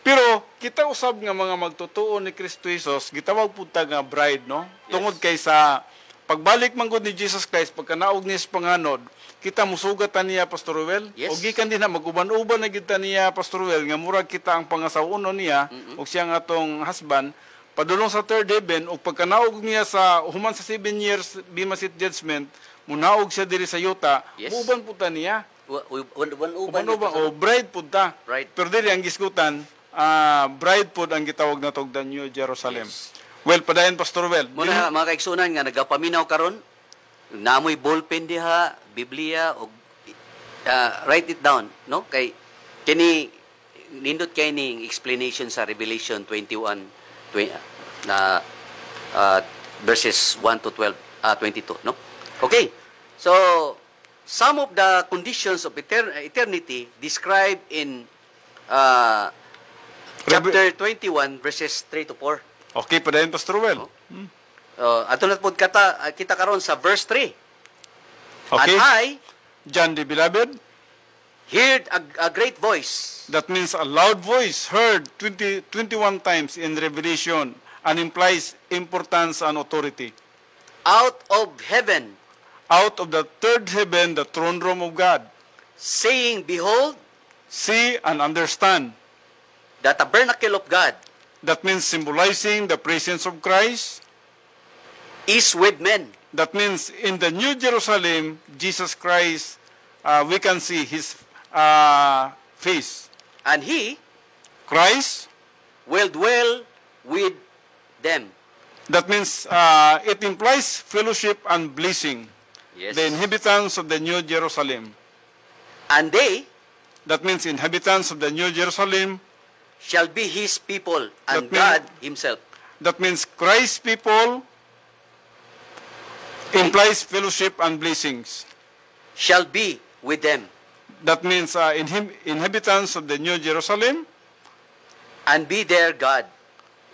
[SPEAKER 2] Pero kita usab nga mga magtotoo ni Kristo Jesus, gitawag pud ta nga bride, no? Tungod kay sa pagbalik man gud ni Jesus Christ pagkanaog niya sa panganod, kita musugatan niya, Pastor Ruel.
[SPEAKER 3] Yes.
[SPEAKER 2] O gikan din na maguban-uban na kita niya, Pastor Ruel, nga murag kita ang pangasawuno niya o siya nga atong husband padulong sa third heaven o pagkanaog niya sa human sa 7 years Bema Seat judgment, munaog siya diri sa yuta,
[SPEAKER 3] Yes.
[SPEAKER 2] uban pud ta niya.
[SPEAKER 3] uban
[SPEAKER 2] Uban o bride pud ta.
[SPEAKER 3] Bride.
[SPEAKER 2] Pero diri ang gisgutan, bride pud ang gitawag na tog the New Jerusalem.
[SPEAKER 3] Yes.
[SPEAKER 2] Well, padayon, Pastor Ruel.
[SPEAKER 3] Muna mga kaigsunan nga nagapaminaw karon, namoy ballpen diha, Biblia og write it down, no? Kay kini nindot kay ning explanation sa Revelation 21 na verses 1 to 12 22, no? Okay. So some of the conditions of eternity described in chapter 21 verses 3 to 4.
[SPEAKER 2] Okay, padayon, Pastor Ruel.
[SPEAKER 3] Ato na po kita karon sa verse 3.
[SPEAKER 2] Okay.
[SPEAKER 3] And I
[SPEAKER 2] John the Beloved,
[SPEAKER 3] heard a great voice
[SPEAKER 2] that means a loud voice heard 21 times in Revelation and implies importance and authority.
[SPEAKER 3] out of heaven,
[SPEAKER 2] Out of the third heaven, the throne room of God,
[SPEAKER 3] saying, Behold,
[SPEAKER 2] see and understand.
[SPEAKER 3] the tabernacle of God
[SPEAKER 2] That means symbolizing the presence of Christ.
[SPEAKER 3] is with men,
[SPEAKER 2] That means in the New Jerusalem, Jesus Christ, we can see His face.
[SPEAKER 3] and He
[SPEAKER 2] Christ,
[SPEAKER 3] will dwell with them.
[SPEAKER 2] that means it implies fellowship and blessing.
[SPEAKER 3] Yes.
[SPEAKER 2] The inhabitants of the New Jerusalem.
[SPEAKER 3] And they
[SPEAKER 2] That means inhabitants of the New Jerusalem.
[SPEAKER 3] shall be His people, and
[SPEAKER 2] That means-
[SPEAKER 3] God Himself.
[SPEAKER 2] That means Christ's people implies fellowship and blessings.
[SPEAKER 3] Shall be with them,
[SPEAKER 2] That means inhabitants of the New Jerusalem,
[SPEAKER 3] and be their God.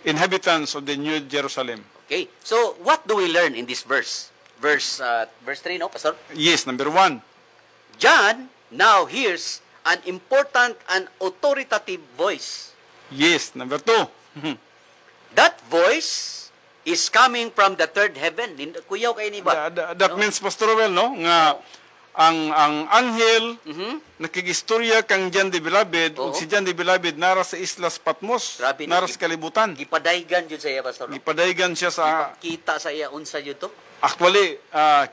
[SPEAKER 2] inhabitants of the New Jerusalem.
[SPEAKER 3] Okay, so what do we learn in this verse? Verse 3, no, Pastor?
[SPEAKER 2] Yes, number 1.
[SPEAKER 3] John now hears an important and authoritative voice.
[SPEAKER 2] Yes, number 2.
[SPEAKER 3] That voice is coming from the third heaven. Kuyaw kayo ni ba?
[SPEAKER 2] That means, Pastor Well, no? Nga, ang anghel, nakigistorya kang John the Beloved, ug si John the Beloved nara sa Islas Patmos,
[SPEAKER 3] Grabe,
[SPEAKER 2] nara sa kalibutan.
[SPEAKER 3] Gipadaygan yun sa iya, Pastor. No?
[SPEAKER 2] Gipadaygan siya sa,
[SPEAKER 3] Kita sa iya, unsa yun to?
[SPEAKER 2] actually,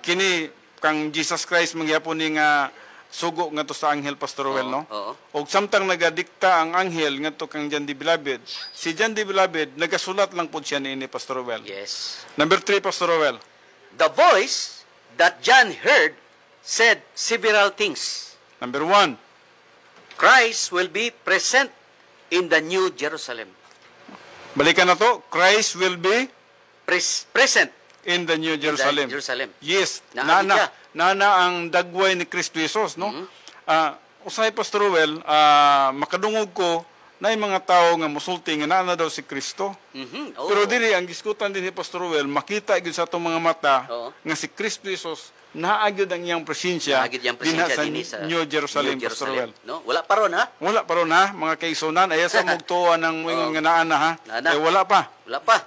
[SPEAKER 2] kini kang Jesus Christ mangyapon ni nga sugo nga to sa anghel, Pastor Well, no?
[SPEAKER 3] Oo.
[SPEAKER 2] Og samtang nagadikta ang anghel nga to kang John the Beloved, si John the Beloved nagasulat lang pud siya niini, Pastor Well.
[SPEAKER 3] Yes.
[SPEAKER 2] Number 3, Pastor Well.
[SPEAKER 3] The voice that John heard said several things.
[SPEAKER 2] Number 1.
[SPEAKER 3] Christ will be present in the New Jerusalem.
[SPEAKER 2] Balikan na to. Christ will be
[SPEAKER 3] Present
[SPEAKER 2] in the New
[SPEAKER 3] in
[SPEAKER 2] Jerusalem.
[SPEAKER 3] the Jerusalem.
[SPEAKER 2] Yes.
[SPEAKER 3] Naabot siya.
[SPEAKER 2] Nana ang dagway ni Kristo Jesus, no? Usay, Pastor Well, makadungog ko na yung mga tao nga musulti nga naa na daw si Kristo.
[SPEAKER 3] Oh.
[SPEAKER 2] Pero dili ang giskutan din ni Pastor Well, makita gyud sa atong mga mata
[SPEAKER 3] Oo.
[SPEAKER 2] nga si Kristo Jesus naagid ang iyang presensya
[SPEAKER 3] Naagid yang presensya
[SPEAKER 2] dinha
[SPEAKER 3] dinhi sa
[SPEAKER 2] New Jerusalem,
[SPEAKER 3] New
[SPEAKER 2] Pastor Well.
[SPEAKER 3] No? Wala pa ron, ha?
[SPEAKER 2] Wala pa ron, ha, mga kaigsunan, aya sa mugtuan ng moingon nga naa na, ha.
[SPEAKER 3] Naa na.
[SPEAKER 2] Wala pa.
[SPEAKER 3] Wala pa.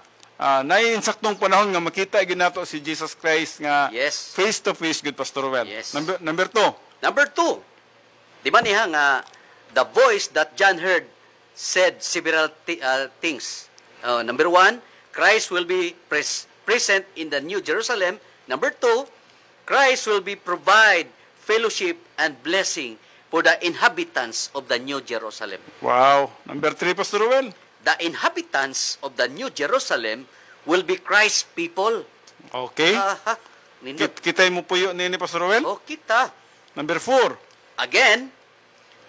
[SPEAKER 2] Naiinsaktong panahon nga makita ginato si Jesus Christ nga
[SPEAKER 3] Yes.
[SPEAKER 2] face to face, good Pastor Well.
[SPEAKER 3] Yes.
[SPEAKER 2] Number 2.
[SPEAKER 3] Number 2. Di ba niya nga, the voice that John heard said several things. Number 1, Christ will be present in the New Jerusalem. Number 2, Christ will be provide fellowship and blessing for the inhabitants of the New Jerusalem.
[SPEAKER 2] Wow. Number 3, Pastor Well.
[SPEAKER 3] The inhabitants of the New Jerusalem will be Christ's people.
[SPEAKER 2] Okay.
[SPEAKER 3] Nindot.
[SPEAKER 2] Kitay mo puyo ni Pastor Well.
[SPEAKER 3] Oh, kita.
[SPEAKER 2] Number 4.
[SPEAKER 3] Again,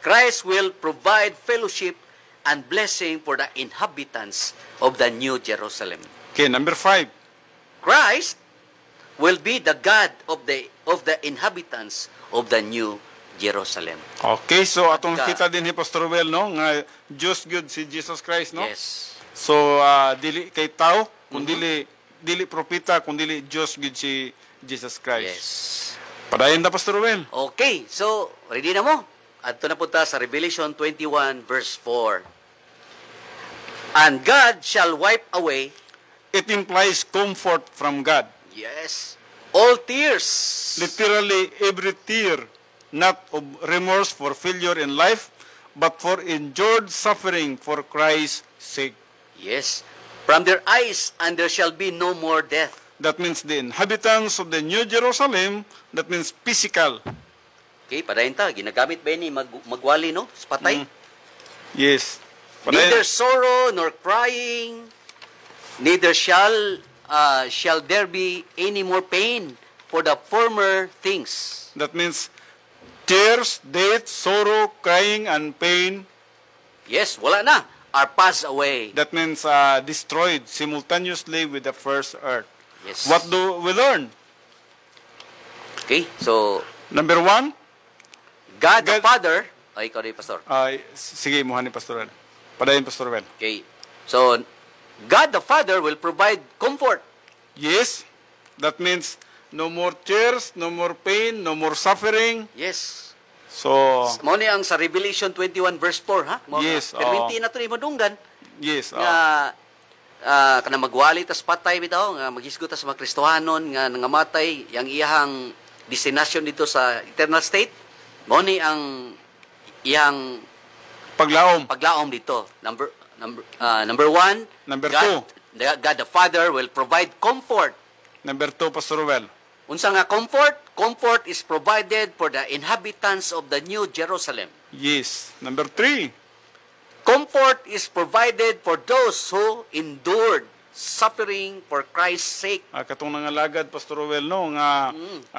[SPEAKER 3] Christ will provide fellowship and blessing for the inhabitants of the New Jerusalem.
[SPEAKER 2] Okay, number 5.
[SPEAKER 3] Christ will be the God of the inhabitants of the New Jerusalem.
[SPEAKER 2] Okay, so atong
[SPEAKER 3] Ka-
[SPEAKER 2] kita din ni Pastor Well, no, nga Diyos good si Jesus Christ, no?
[SPEAKER 3] Yes.
[SPEAKER 2] So dili kay tao, kundi dili propeta, kundi Diyos good si Jesus Christ.
[SPEAKER 3] Yes.
[SPEAKER 2] Padayon na, Pastor Well.
[SPEAKER 3] Okay, so ready na mo? Adto na punta sa Revelation 21 verse 4. And God shall wipe away,
[SPEAKER 2] It implies comfort from God.
[SPEAKER 3] yes, all tears.
[SPEAKER 2] Literally every tear, not of remorse for failure in life, but for endured suffering for Christ's sake.
[SPEAKER 3] Yes. From their eyes, and there shall be no more death.
[SPEAKER 2] That means the inhabitants of the New Jerusalem, that means physical.
[SPEAKER 3] Okay, padayon ta. Ginagamit ba ni magwali, no? Sa patay?
[SPEAKER 2] Yes.
[SPEAKER 3] Neither sorrow nor crying, neither shall there be any more pain for the former things.
[SPEAKER 2] That means tears, death, sorrow, crying, and pain.
[SPEAKER 3] Yes, wala na. Are passed away.
[SPEAKER 2] That means destroyed simultaneously with the first earth.
[SPEAKER 3] Yes.
[SPEAKER 2] What do we learn?
[SPEAKER 3] Okay, so
[SPEAKER 2] Number 1,
[SPEAKER 3] God the
[SPEAKER 2] God-
[SPEAKER 3] Father, ay ikaw rin, Pastor.
[SPEAKER 2] sige, muha ni Pastor Well. Padayon, Pastor Well.
[SPEAKER 3] Okay, so God the Father will provide comfort.
[SPEAKER 2] Yes, that means no more tears, no more pain, no more suffering.
[SPEAKER 3] Yes.
[SPEAKER 2] So,
[SPEAKER 3] Mao ni ang sa Revelation 21 verse 4, ha?
[SPEAKER 2] Yes,
[SPEAKER 3] Perminti na ito ni madunggan.
[SPEAKER 2] yes.
[SPEAKER 3] Nga kana magwali tas patay bitaw nga maghisgot ta sa mga Kristohanon nga nangamatay yang iyang destination dito sa eternal state mao ni ang iyang
[SPEAKER 2] Paglaom.
[SPEAKER 3] paglaom dito. Number 1,
[SPEAKER 2] Number
[SPEAKER 3] God the Father will provide comfort.
[SPEAKER 2] Number 2, Pastor Well.
[SPEAKER 3] Unsa nga comfort? Comfort is provided for the inhabitants of the New Jerusalem.
[SPEAKER 2] Yes. Number 3.
[SPEAKER 3] Comfort is provided for those who endured suffering for Christ's sake.
[SPEAKER 2] Katong nangalagad, Pastor Well, no, nga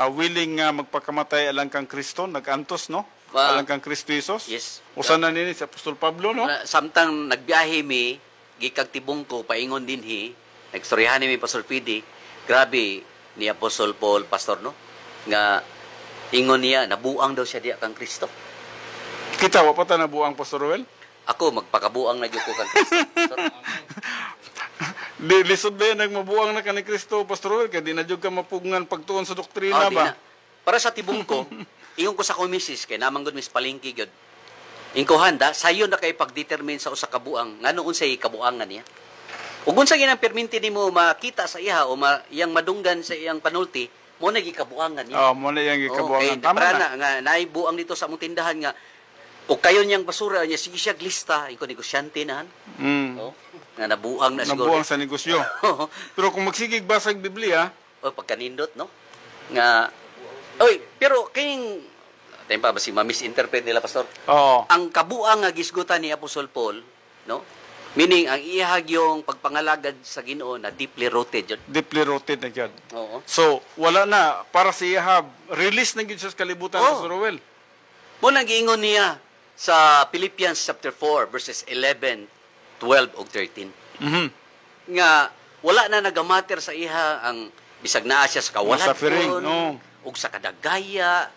[SPEAKER 2] willing nga magpakamatay alang kang Kristo, nag-antos, no? Alang kang Kristo Jesus.
[SPEAKER 3] Yes.
[SPEAKER 2] Usa na nini si Apostol Pablo, no?
[SPEAKER 3] Samtang nagbiyahe mi, gikag tibong ko, paingon din nagstoryahan ni Pastor PD, grabe ni Apostol Paul, Pastor, no? Nga, ingon niya, nabuang daw siya diya kang Kristo.
[SPEAKER 2] Kita, wapata na buang, Pastor Well?
[SPEAKER 3] Ako, magpakabuang na gyud ko kang Kristo.
[SPEAKER 2] Lisod ba yan, nagmabuang na ka ni Kristo, Pastor Well? Kaya di na dyan ka mapugngan pagtuon sa doktrina
[SPEAKER 3] Di
[SPEAKER 2] ba?
[SPEAKER 3] na. Para sa tibong ko, ingon ko sa komisis, kay naman gud mis palingki gyud. Ingko handa, sayo na kay pagdetermine sa usa ka buang, ngano unsay kabuangan niya. Ug unsa ginang perminti nimo makita sa iya o iyang madunggan sa iyang panulti, mo na gikabuangan niya.
[SPEAKER 2] Mo na yang gikabuangan.
[SPEAKER 3] Tama na. Nga naibuang dito sa among tindahan nga o kayo niyang basura niya, sige siya glista, iko negosyante na. Nga nabuang na siguro.
[SPEAKER 2] Nabuang sa negosyo. Pero kung magsigig basag Biblia,
[SPEAKER 3] pagkanindot, no? Nga, pero kayong, tayo pa ba si ma-misinterpret nila, Pastor?
[SPEAKER 2] Oo.
[SPEAKER 3] Ang kabuang nga gisgutan ni Apostol Paul, no? Meaning, ang ihag yung pagpangalagad sa Ginoo na deeply rooted yun.
[SPEAKER 2] Deeply rooted na yun.
[SPEAKER 3] Oo.
[SPEAKER 2] So, wala na. Para sa ihab, release na yun sa kalibutan, Pastor Rowell.
[SPEAKER 3] Muna giingon niya sa Philippians chapter 4, verses 11, 12, o 13. Nga, wala na nagamater sa iha ang bisag naa siya sa kawaladon, o sa kadagaya.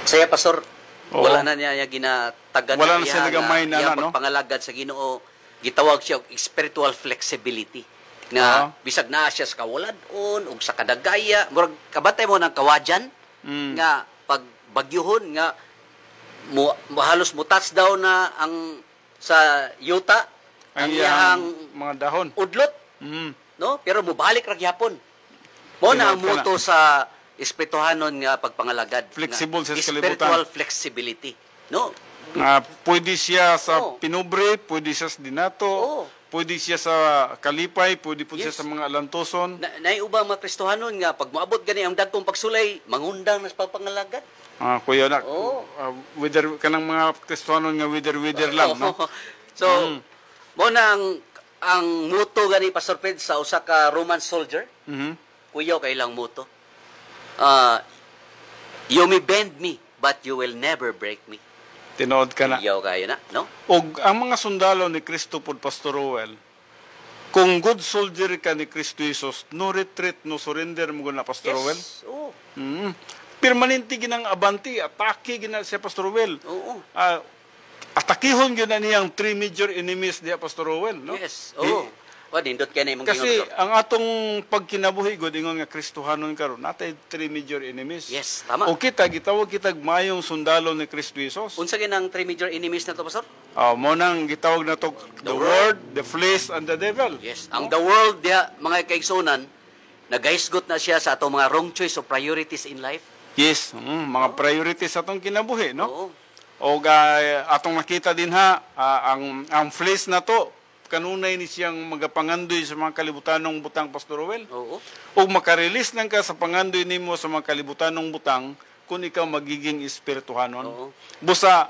[SPEAKER 3] Saya, Pastor, wala na niya ginatagan
[SPEAKER 2] wala na siya nagamay na,
[SPEAKER 3] no? Pagpangalagad sa Ginoo, gitawag siya og spiritual flexibility. Nga, bisag naa siya sa kawaladon, o sa kadagaya. Murag, kabatay mo ng kawadyan, nga, pag bagyuhon, nga, halos mutats daw na ang sa yuta ang iyang
[SPEAKER 2] mga dahon
[SPEAKER 3] udlot, no? Pero mubalik ra gyapon. Mo na ang muto sa espirituhanon nga pagpangalagad,
[SPEAKER 2] flexible sa kalibutan,
[SPEAKER 3] spiritual flexibility, no?
[SPEAKER 2] Pwede siya sa pinubre, pwede siya sa dinato, pwede siya sa kalipay, pwede po siya sa mga alantoson.
[SPEAKER 3] Naiubang mga Kristohanon nga pag moabot gani ang dagkong pagsulay, mangundang na sa pagpangalagad.
[SPEAKER 2] Kuya na, wither kanang mga Kristohanon nga wither lang, no?
[SPEAKER 3] So, mo na ang muto gani Pastor Ped sa usa ka Roman soldier. Kuya kay lang muto. You may bend me, but you will never break me.
[SPEAKER 2] Tinood ka na.
[SPEAKER 3] Kuya kayo na, no?
[SPEAKER 2] Og ang mga sundalo ni Kristo pod Pastor Rowell, kung good soldier ka ni Kristo Jesus, no retreat, no surrender mo na Pastor Rowell. Permanente ginang abanti, atake gina siya Pastor Rowell. Atakihon gina niyang 3 major enemies diya Pastor Rowell, no?
[SPEAKER 3] Yes. Nindot kaya na yung
[SPEAKER 2] kasi ang atong pagkinabuhi god ingon nga Kristohanon karon natay 3 major enemies.
[SPEAKER 3] Yes, tama.
[SPEAKER 2] O kita gitawag kitag mayong sundalo ni Kristo Jesus.
[SPEAKER 3] Unsa ginang 3 major enemies na to, Pastor?
[SPEAKER 2] Mo nang gitawag na to the world, the flesh, and the devil.
[SPEAKER 3] Yes. Ang the world diya, mga kaigsunan, nagahisgot na siya sa atong mga wrong choice of priorities in life.
[SPEAKER 2] Yes, mga priorities sa atong kinabuhi, no? O atong makita din ang flesh na to, kanunay ni siyang magapangandoy sa mga kalibutanong butang, Pastor Rowell. O makarelease lang ka sa pangandoy nimo sa mga kalibutanong butang kung ikaw magiging espirituhanon. Busa,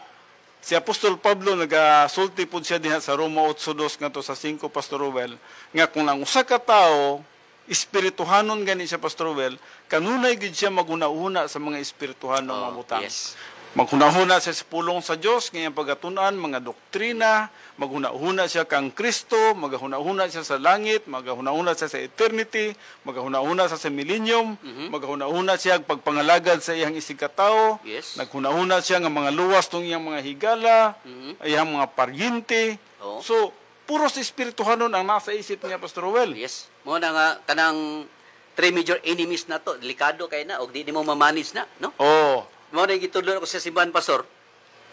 [SPEAKER 2] si Apostol Pablo nagasulti po siya diha sa Roma 8:2 nga to sa 5, Pastor Rowell, nga kung ang usa ka tao espirituhanon gani siya, Pastor Rowell, kanunay gid siya maghuna-huna sa mga espirituhanong mga butang.
[SPEAKER 3] Yes.
[SPEAKER 2] Maghuna-huna siya sa pulong sa Dios ngayong pagatunan mga doktrina, maghuna-huna siya kang Kristo, maghuna-huna siya sa langit, maghuna-huna siya sa eternity, maghuna-huna siya sa millennium, maghuna-huna siya pagpangalagad sa iyang isigkatao, naghuna-huna siya nga mga luwas tong iyang mga higala, iyang mga paryente. So, puros espirituhanon ang nasa isip niya, Pastor Rowell.
[SPEAKER 3] Yes. Mo na nga kanang 3 major enemies na to, delikado kay na og di mo ma-manage na, no? Mo na gitudlo ko sa simbahan, Pastor.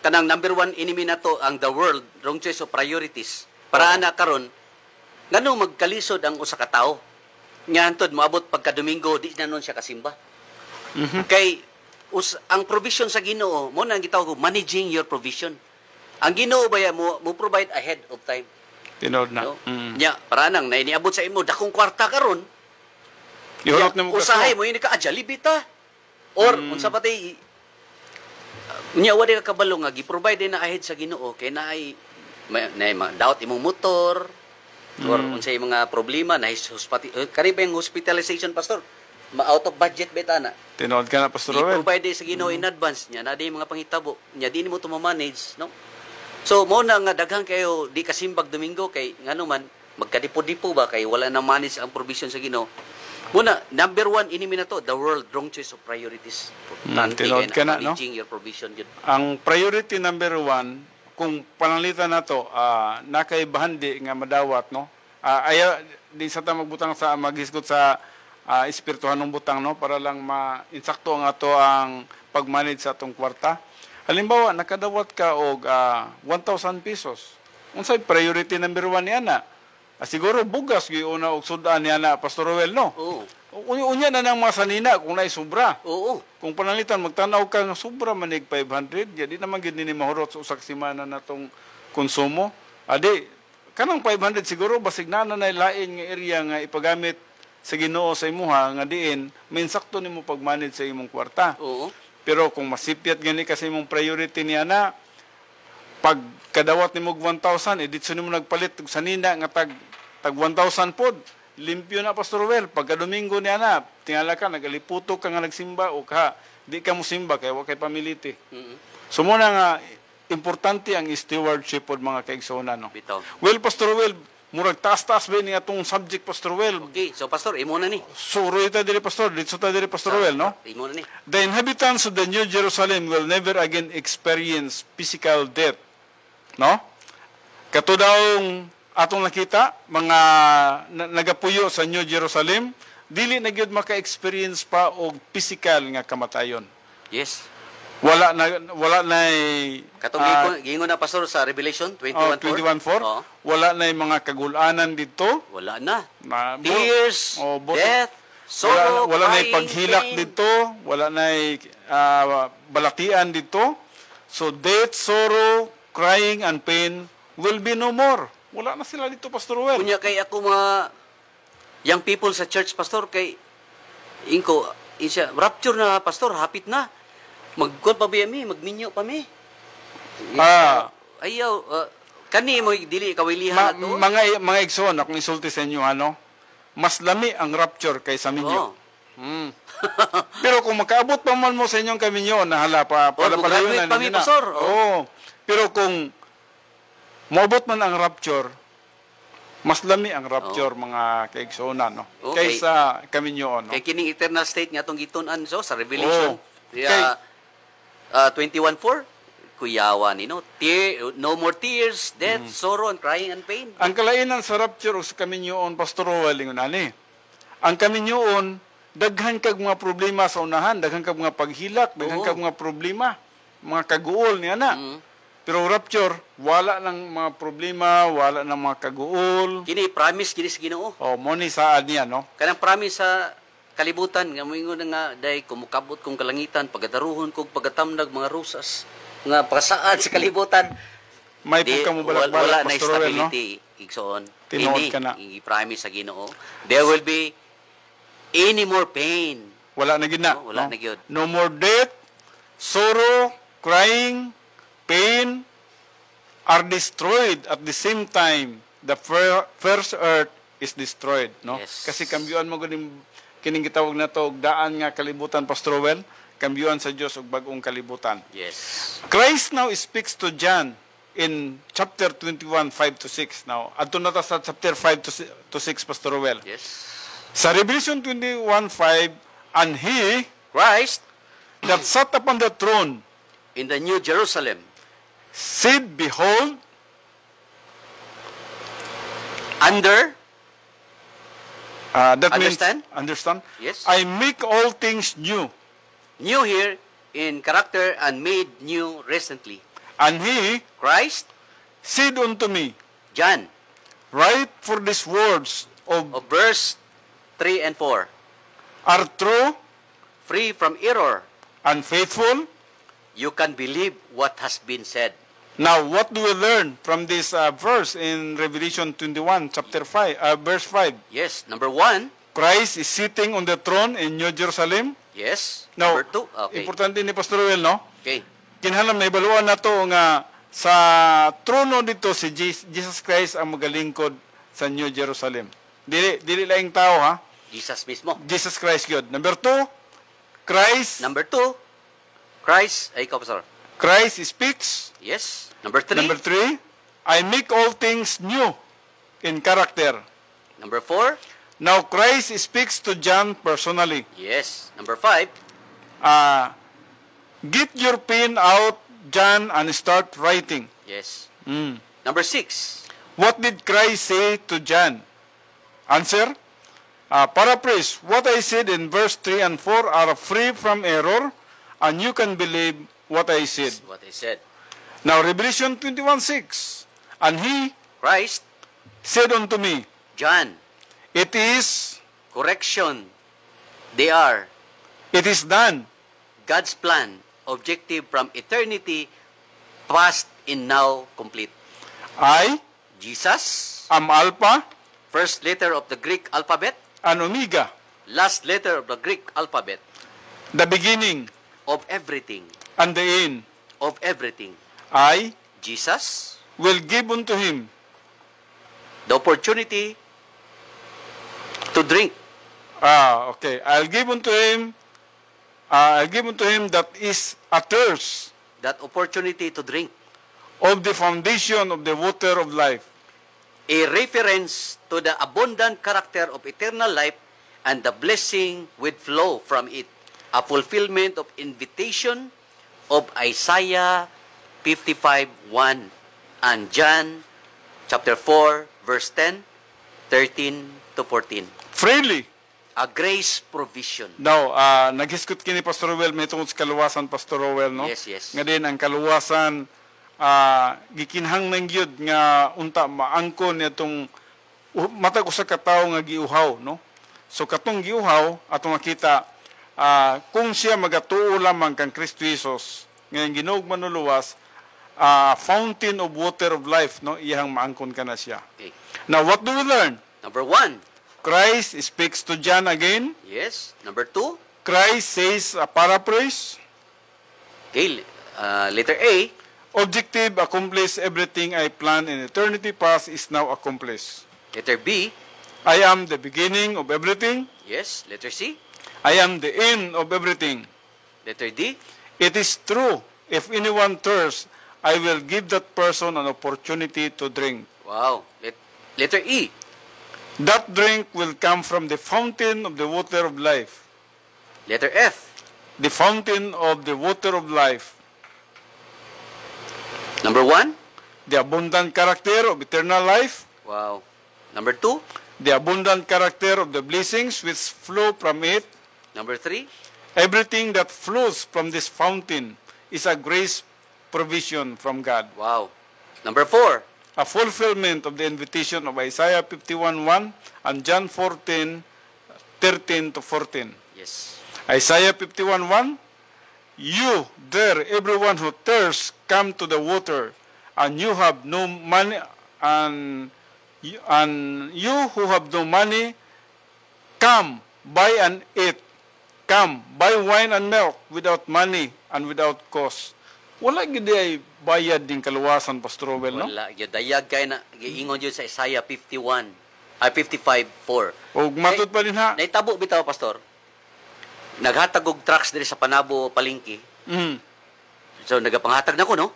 [SPEAKER 3] Kanang number 1 enemy na to ang the world, wrong choice of priorities. Para na karon ngano magkalisod ang usa ka tawo. Nya antod moabot pagka Domingo di na nun siya kasimba. Kay ang provision sa Ginoo mo na gitawag ko managing your provision. Ang Ginoo baya mo provide ahead of time.
[SPEAKER 2] Tinod na.
[SPEAKER 3] No? Nya para nang nainiabot sa imo dakong kwarta karon.
[SPEAKER 2] Ihulot na mo
[SPEAKER 3] usahay mo ini ka adjalibita. Or unsa patay nya wala ka kabalo nga gi-provide na ahead sa Ginoo kay naay doubt imong motor or unsay mga problema na kani ba yung hospitalization, Pastor? Out of budget beta na.
[SPEAKER 2] Tinod ka na, Pastor Rowell.
[SPEAKER 3] I-provide sa Ginoo in advance nya na di mga pangitabo nya di nimo to ma-manage, no? So mo na nga daghang kayo di kasimbag Domingo kay ngano man magkadipo-dipo ba kay wala na manage ang provision sa Ginoo. Muna, number 1 enemy na to, the world, wrong choice of priorities.
[SPEAKER 2] Tinod ka na, no?
[SPEAKER 3] Managing your provision yun.
[SPEAKER 2] Ang priority number 1, kung panalitan na to, nakaibahandi nga madawat, no? Ayaw, di sa ta magbutang sa, maghisgot sa espirituhanong butang, no? Para lang ma-insakto ang ato ang pag-manage sa atong kwarta. Halimbawa, nakadawat ka og 1,000 pesos. Unsay priority number 1 niya na? Siguro bugas gyud una og sudan niya na Pastor Roel, no?
[SPEAKER 3] Oo.
[SPEAKER 2] Unya na ng mga sanina kung naay sobra.
[SPEAKER 3] Oo.
[SPEAKER 2] Kung panalitan magtanaw ka nga sobra manig 500, di naman gid ni mahurot sa usak semana natong konsumo. Adi kanang 500 siguro basig na nay lain nga area nga ipagamit sa Ginoo sa imuha nga diin minsakto nimo pagmanage sa imong kwarta.
[SPEAKER 3] Oo.
[SPEAKER 2] Pero kung masipyat gani kasi imong priority niya na pag kadawat nimo 1,000 editso nimo nagpalit og sanina nga tag 1,000 pod. Limpyo na Pastor Well, pagka Domingo niya na, tingala ka, nagaliputo ka nga nagsimba o ka, di ka mo simba, kaya wakay pamiliti. So muna nga, importante ang stewardship od mga kaigsoon, no?
[SPEAKER 3] Bitaw.
[SPEAKER 2] Well, Pastor Well, murag taas-taas ba ni atong subject, Pastor Well?
[SPEAKER 3] Okay, so Pastor, imo na ni.
[SPEAKER 2] Suro ita diri, Pastor, dito ta diri, Pastor Well, no?
[SPEAKER 3] Imo na ni.
[SPEAKER 2] The inhabitants of the New Jerusalem will never again experience physical death, no? Kato daw atong nakita, mga nagapuyo sa New Jerusalem, dili na gyud maka-experience pa og physical nga kamatayon.
[SPEAKER 3] Yes.
[SPEAKER 2] Wala na
[SPEAKER 3] Katong gingon na Pastor sa Revelation 21:4.
[SPEAKER 2] 21:4. Wala na mga kagulanan dito.
[SPEAKER 3] Wala na.
[SPEAKER 2] Na,
[SPEAKER 3] Tears, death, sorrow,
[SPEAKER 2] wala na
[SPEAKER 3] crying,
[SPEAKER 2] paghilak
[SPEAKER 3] pain.
[SPEAKER 2] dito, wala na balatian dito. So death, sorrow, crying and pain will be no more. Wala na sila dito, Pastor Well.
[SPEAKER 3] Kunya kay ako mga young people sa church, Pastor, kay inko, isya, rapture na, Pastor, hapit na. Magkot pa ba mi, magminyo pa mi. Ayaw, kani mo dili kawilihan ato.
[SPEAKER 2] Mga igsoon, akong isulti sa inyo, ano, mas lami ang rapture kaysa minyo.
[SPEAKER 3] Oh.
[SPEAKER 2] Pero kung makaabot pa man mo sa inyong kaminyo, nahala pa,
[SPEAKER 3] graduate pa mi, Pastor.
[SPEAKER 2] Oo. Pero kung moabot man ang rapture, mas lami ang rapture, mga kaigsoona, no?
[SPEAKER 3] Okay.
[SPEAKER 2] Kaysa kaminyo, no?
[SPEAKER 3] Kay kining eternal state nga atong gitun-an so sa Revelation.
[SPEAKER 2] Okay.
[SPEAKER 3] 21:4 kuyawa ni no. No more tears, death, sorrow and crying and pain.
[SPEAKER 2] Ang kalainan sa rapture o sa kaminyoon, Pastor Roel, ani. Ang kaminyoon, daghan kag mga problema sa unahan, daghan kag mga paghilak, daghan kag mga problema, mga kaguol niya na. Pero rapture, wala nang mga problema, wala nang mga kaguol.
[SPEAKER 3] Kini promise kini sa Ginoo.
[SPEAKER 2] Mo ni saan niya, no?
[SPEAKER 3] Kanang promise sa kalibutan nga moingon nga day kumukabot kong kalangitan, pagadaruhon kog pagatamnag mga rusas nga pasaad sa kalibutan.
[SPEAKER 2] May pagka mo balak-balak,
[SPEAKER 3] wala na
[SPEAKER 2] Pastor Roel, no?
[SPEAKER 3] stability, igsoon.
[SPEAKER 2] Tinuod ka na.
[SPEAKER 3] I-promise sa Ginoo. There will be any more pain.
[SPEAKER 2] Wala na gid na.
[SPEAKER 3] Wala na gyud.
[SPEAKER 2] No more death, sorrow, crying, pain are destroyed at the same time the first earth is destroyed, no?
[SPEAKER 3] Yes.
[SPEAKER 2] Kasi kambyuan mo kining gitawag na to og daan nga kalibutan, Pastor Well, kambyuan sa Dios og bag-ong kalibutan.
[SPEAKER 3] Yes.
[SPEAKER 2] Christ now speaks to John in chapter 21:5-6. Now, adto na ta sa chapter 5-6, Pastor Well.
[SPEAKER 3] Yes.
[SPEAKER 2] Sa Revelation 21:5, and he
[SPEAKER 3] Christ
[SPEAKER 2] that sat upon the throne
[SPEAKER 3] in the New Jerusalem
[SPEAKER 2] said, behold,
[SPEAKER 3] under
[SPEAKER 2] that
[SPEAKER 3] Understand?
[SPEAKER 2] means, understand?
[SPEAKER 3] Yes.
[SPEAKER 2] I make all things new.
[SPEAKER 3] new here in character and made new recently.
[SPEAKER 2] And he
[SPEAKER 3] Christ,
[SPEAKER 2] said unto me,
[SPEAKER 3] John,
[SPEAKER 2] write, for these words of
[SPEAKER 3] of verse 3 and 4,
[SPEAKER 2] are true
[SPEAKER 3] free from error.
[SPEAKER 2] and faithful.
[SPEAKER 3] You can believe what has been said.
[SPEAKER 2] Now, what do we learn from this verse in Revelation 21, chapter 5, verse 5?
[SPEAKER 3] Yes. Number 1,
[SPEAKER 2] Christ is sitting on the throne in New Jerusalem.
[SPEAKER 3] yes.
[SPEAKER 2] Now,
[SPEAKER 3] Number 2, okay.
[SPEAKER 2] importante ni Pastor Roel, no?
[SPEAKER 3] Okay.
[SPEAKER 2] Kinahanglan may baluan na to nga sa trono dito si Jesus Christ ang magalingkod sa New Jerusalem. Dili laing tao, ha?
[SPEAKER 3] Jesus mismo.
[SPEAKER 2] Jesus Christ yun. Number 2, Christ
[SPEAKER 3] Number 2, Christ, ay ikaw, Pastor.
[SPEAKER 2] Christ speaks.
[SPEAKER 3] Yes. Number 3,
[SPEAKER 2] Number 3, I make all things new in character.
[SPEAKER 3] Number 4,
[SPEAKER 2] Now Christ speaks to John personally.
[SPEAKER 3] yes. Number 5,
[SPEAKER 2] Get your pen out, John, and start writing.
[SPEAKER 3] yes.
[SPEAKER 2] Mm.
[SPEAKER 3] Number 6,
[SPEAKER 2] What did Christ say to John? Answer, paraphrase, what I said in verse 3 and 4 are free from error, and you can believe what I said.
[SPEAKER 3] what I said.
[SPEAKER 2] Now, Revelation 21:6, and he
[SPEAKER 3] Christ,
[SPEAKER 2] said unto me,
[SPEAKER 3] John.
[SPEAKER 2] It is,
[SPEAKER 3] Correction. They are
[SPEAKER 2] it is done.
[SPEAKER 3] God's plan, objective from eternity, past and now complete.
[SPEAKER 2] I
[SPEAKER 3] Jesus,
[SPEAKER 2] am Alpha
[SPEAKER 3] first letter of the Greek alphabet,
[SPEAKER 2] and Omega,
[SPEAKER 3] last letter of the Greek alphabet,
[SPEAKER 2] the beginning
[SPEAKER 3] of everything,
[SPEAKER 2] and the end.
[SPEAKER 3] of everything.
[SPEAKER 2] I
[SPEAKER 3] Jesus,
[SPEAKER 2] will give unto him
[SPEAKER 3] the opportunity to drink.
[SPEAKER 2] okay. I'll give unto him that is a thirst
[SPEAKER 3] That opportunity to drink.
[SPEAKER 2] of the foundation of the water of life.
[SPEAKER 3] A reference to the abundant character of eternal life and the blessing with flow from it. A fulfillment of invitation of Isaiah 55:1 and John chapter 4 verse 10, 13 to 14.
[SPEAKER 2] Freely.
[SPEAKER 3] A grace provision.
[SPEAKER 2] Now, naghiskot kini Pastor Rowell may tungod sa kaluwasan Pastor Rowell, no?
[SPEAKER 3] Yes, yes.
[SPEAKER 2] Nga din ang kaluwasan gikinhang nang gyud nga unta maangkon nitong matag usa ka tawo nga giuhaw, no? So katong giuhaw atong makita kung siya magatuo lamang kang Kristo Jesus ngayon ginog manuluwas fountain of water of life, no? Iyang maangkon ka na siya.
[SPEAKER 3] Okay.
[SPEAKER 2] Now what do we learn?
[SPEAKER 3] Number 1.
[SPEAKER 2] Christ speaks to John again.
[SPEAKER 3] Yes. Number 2.
[SPEAKER 2] Christ says a paraphrase.
[SPEAKER 3] Okay. Letter A.
[SPEAKER 2] Objective, accomplish everything I planned in eternity past is now accomplished.
[SPEAKER 3] Letter B.
[SPEAKER 2] I am the beginning of everything.
[SPEAKER 3] Yes. Letter C.
[SPEAKER 2] I am the end of everything.
[SPEAKER 3] Letter D.
[SPEAKER 2] It is true. If anyone thirsts, I will give that person an opportunity to drink.
[SPEAKER 3] Wow. Letter E.
[SPEAKER 2] That drink will come from the fountain of the water of life.
[SPEAKER 3] Letter F.
[SPEAKER 2] The fountain of the water of life.
[SPEAKER 3] Number 1.
[SPEAKER 2] The abundant character of eternal life.
[SPEAKER 3] Wow. Number 2.
[SPEAKER 2] The abundant character of the blessings which flow from it.
[SPEAKER 3] Number 3.
[SPEAKER 2] Everything that flows from this fountain is a grace provision from God.
[SPEAKER 3] Wow. Number 4.
[SPEAKER 2] A fulfillment of the invitation of Isaiah 51:1 and John 14, 13 to 14.
[SPEAKER 3] Yes.
[SPEAKER 2] Isaiah 51:1, you there, everyone who thirsts, come to the water, and you have no money, and you who have no money, come, buy and eat. Come, buy wine and milk without money and without cost. Wala gid ay bayad din kaluwasan, Pastor Rowell, no?
[SPEAKER 3] Wala. Dayag kay na giingon yun sa Isaiah 55:4.
[SPEAKER 2] O matod pa din ha.
[SPEAKER 3] Naitabo bitaw, Pastor. Naghatag og trucks diri sa Panabo palengke. So nagapanghatag na ko, no?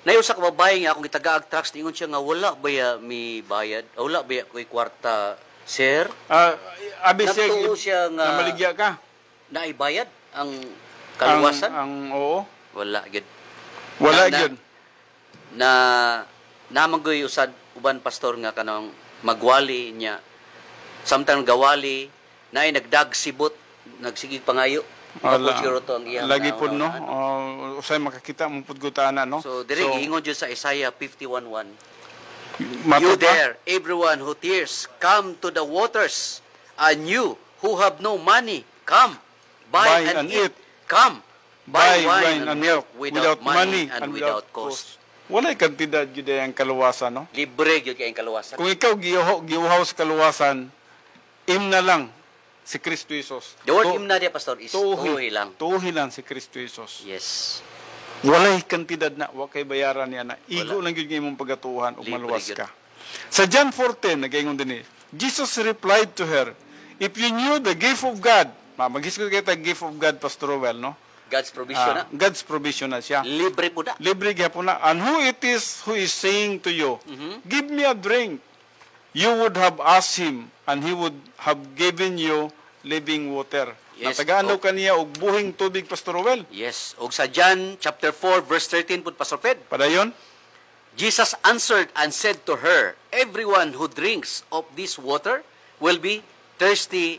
[SPEAKER 3] Nayusa ka babae nga akong gitagaag trucks, ingon siya nga wala ba ya mi bayad? Wala ba ya ko'y kwarta, sir?
[SPEAKER 2] Abi
[SPEAKER 3] Natuo siya nga
[SPEAKER 2] namaligya ka.
[SPEAKER 3] naibayad ang kaluwasan?
[SPEAKER 2] Oo.
[SPEAKER 3] Wala gid.
[SPEAKER 2] Wala gyud.
[SPEAKER 3] Namanggoy usad uban pastor nga kanang magwali niya. Samtang gawali naay nagdagsibot, nagsigig pangayo.
[SPEAKER 2] Wala.
[SPEAKER 3] To ang iyang
[SPEAKER 2] Lagi po, no? Usay makakita mong pudgutana, no?
[SPEAKER 3] So dire giingon jud sa Isaiah 51:1.
[SPEAKER 2] Matod
[SPEAKER 3] You
[SPEAKER 2] pa?
[SPEAKER 3] there, everyone who tears, come to the waters, and you who have no money, come, buy and eat. Come, buy wine and milk without money and without cost.
[SPEAKER 2] Walay kantidad gyud ang kaluwasan, no?
[SPEAKER 3] Libre gyud kay ang kaluwasan.
[SPEAKER 2] Kung ikaw giuhaw sa kaluwasan, na lang si Kristo Jesus.
[SPEAKER 3] The word imna dia pastor is tuhi lang.
[SPEAKER 2] Tuhi lang si Kristo Jesus.
[SPEAKER 3] Yes.
[SPEAKER 2] Walay kantidad na, wa kay bayaran niya na. Igo lang gyud imong pagatuhan ug
[SPEAKER 3] Libre
[SPEAKER 2] maluwas
[SPEAKER 3] gyud.
[SPEAKER 2] ka. Sa John 4:10 nagaingon dinhi, Jesus replied to her, if you knew the gift of God, maghisgot kita gift of God, Pastor Rowell, no?
[SPEAKER 3] God's provision na.
[SPEAKER 2] God's provision na siya.
[SPEAKER 3] Libre po na.
[SPEAKER 2] Libre gyapon na. And who it is who is saying to you, give me a drink, you would have asked him, and he would have given you living water.
[SPEAKER 3] Yes.
[SPEAKER 2] Natagaan daw kaniya og buhing tubig, Pastor Rowell.
[SPEAKER 3] Yes. Og sa John chapter 4 verse 13 pud Pastor Fred.
[SPEAKER 2] Padayon?
[SPEAKER 3] Jesus answered and said to her, everyone who drinks of this water will be thirsty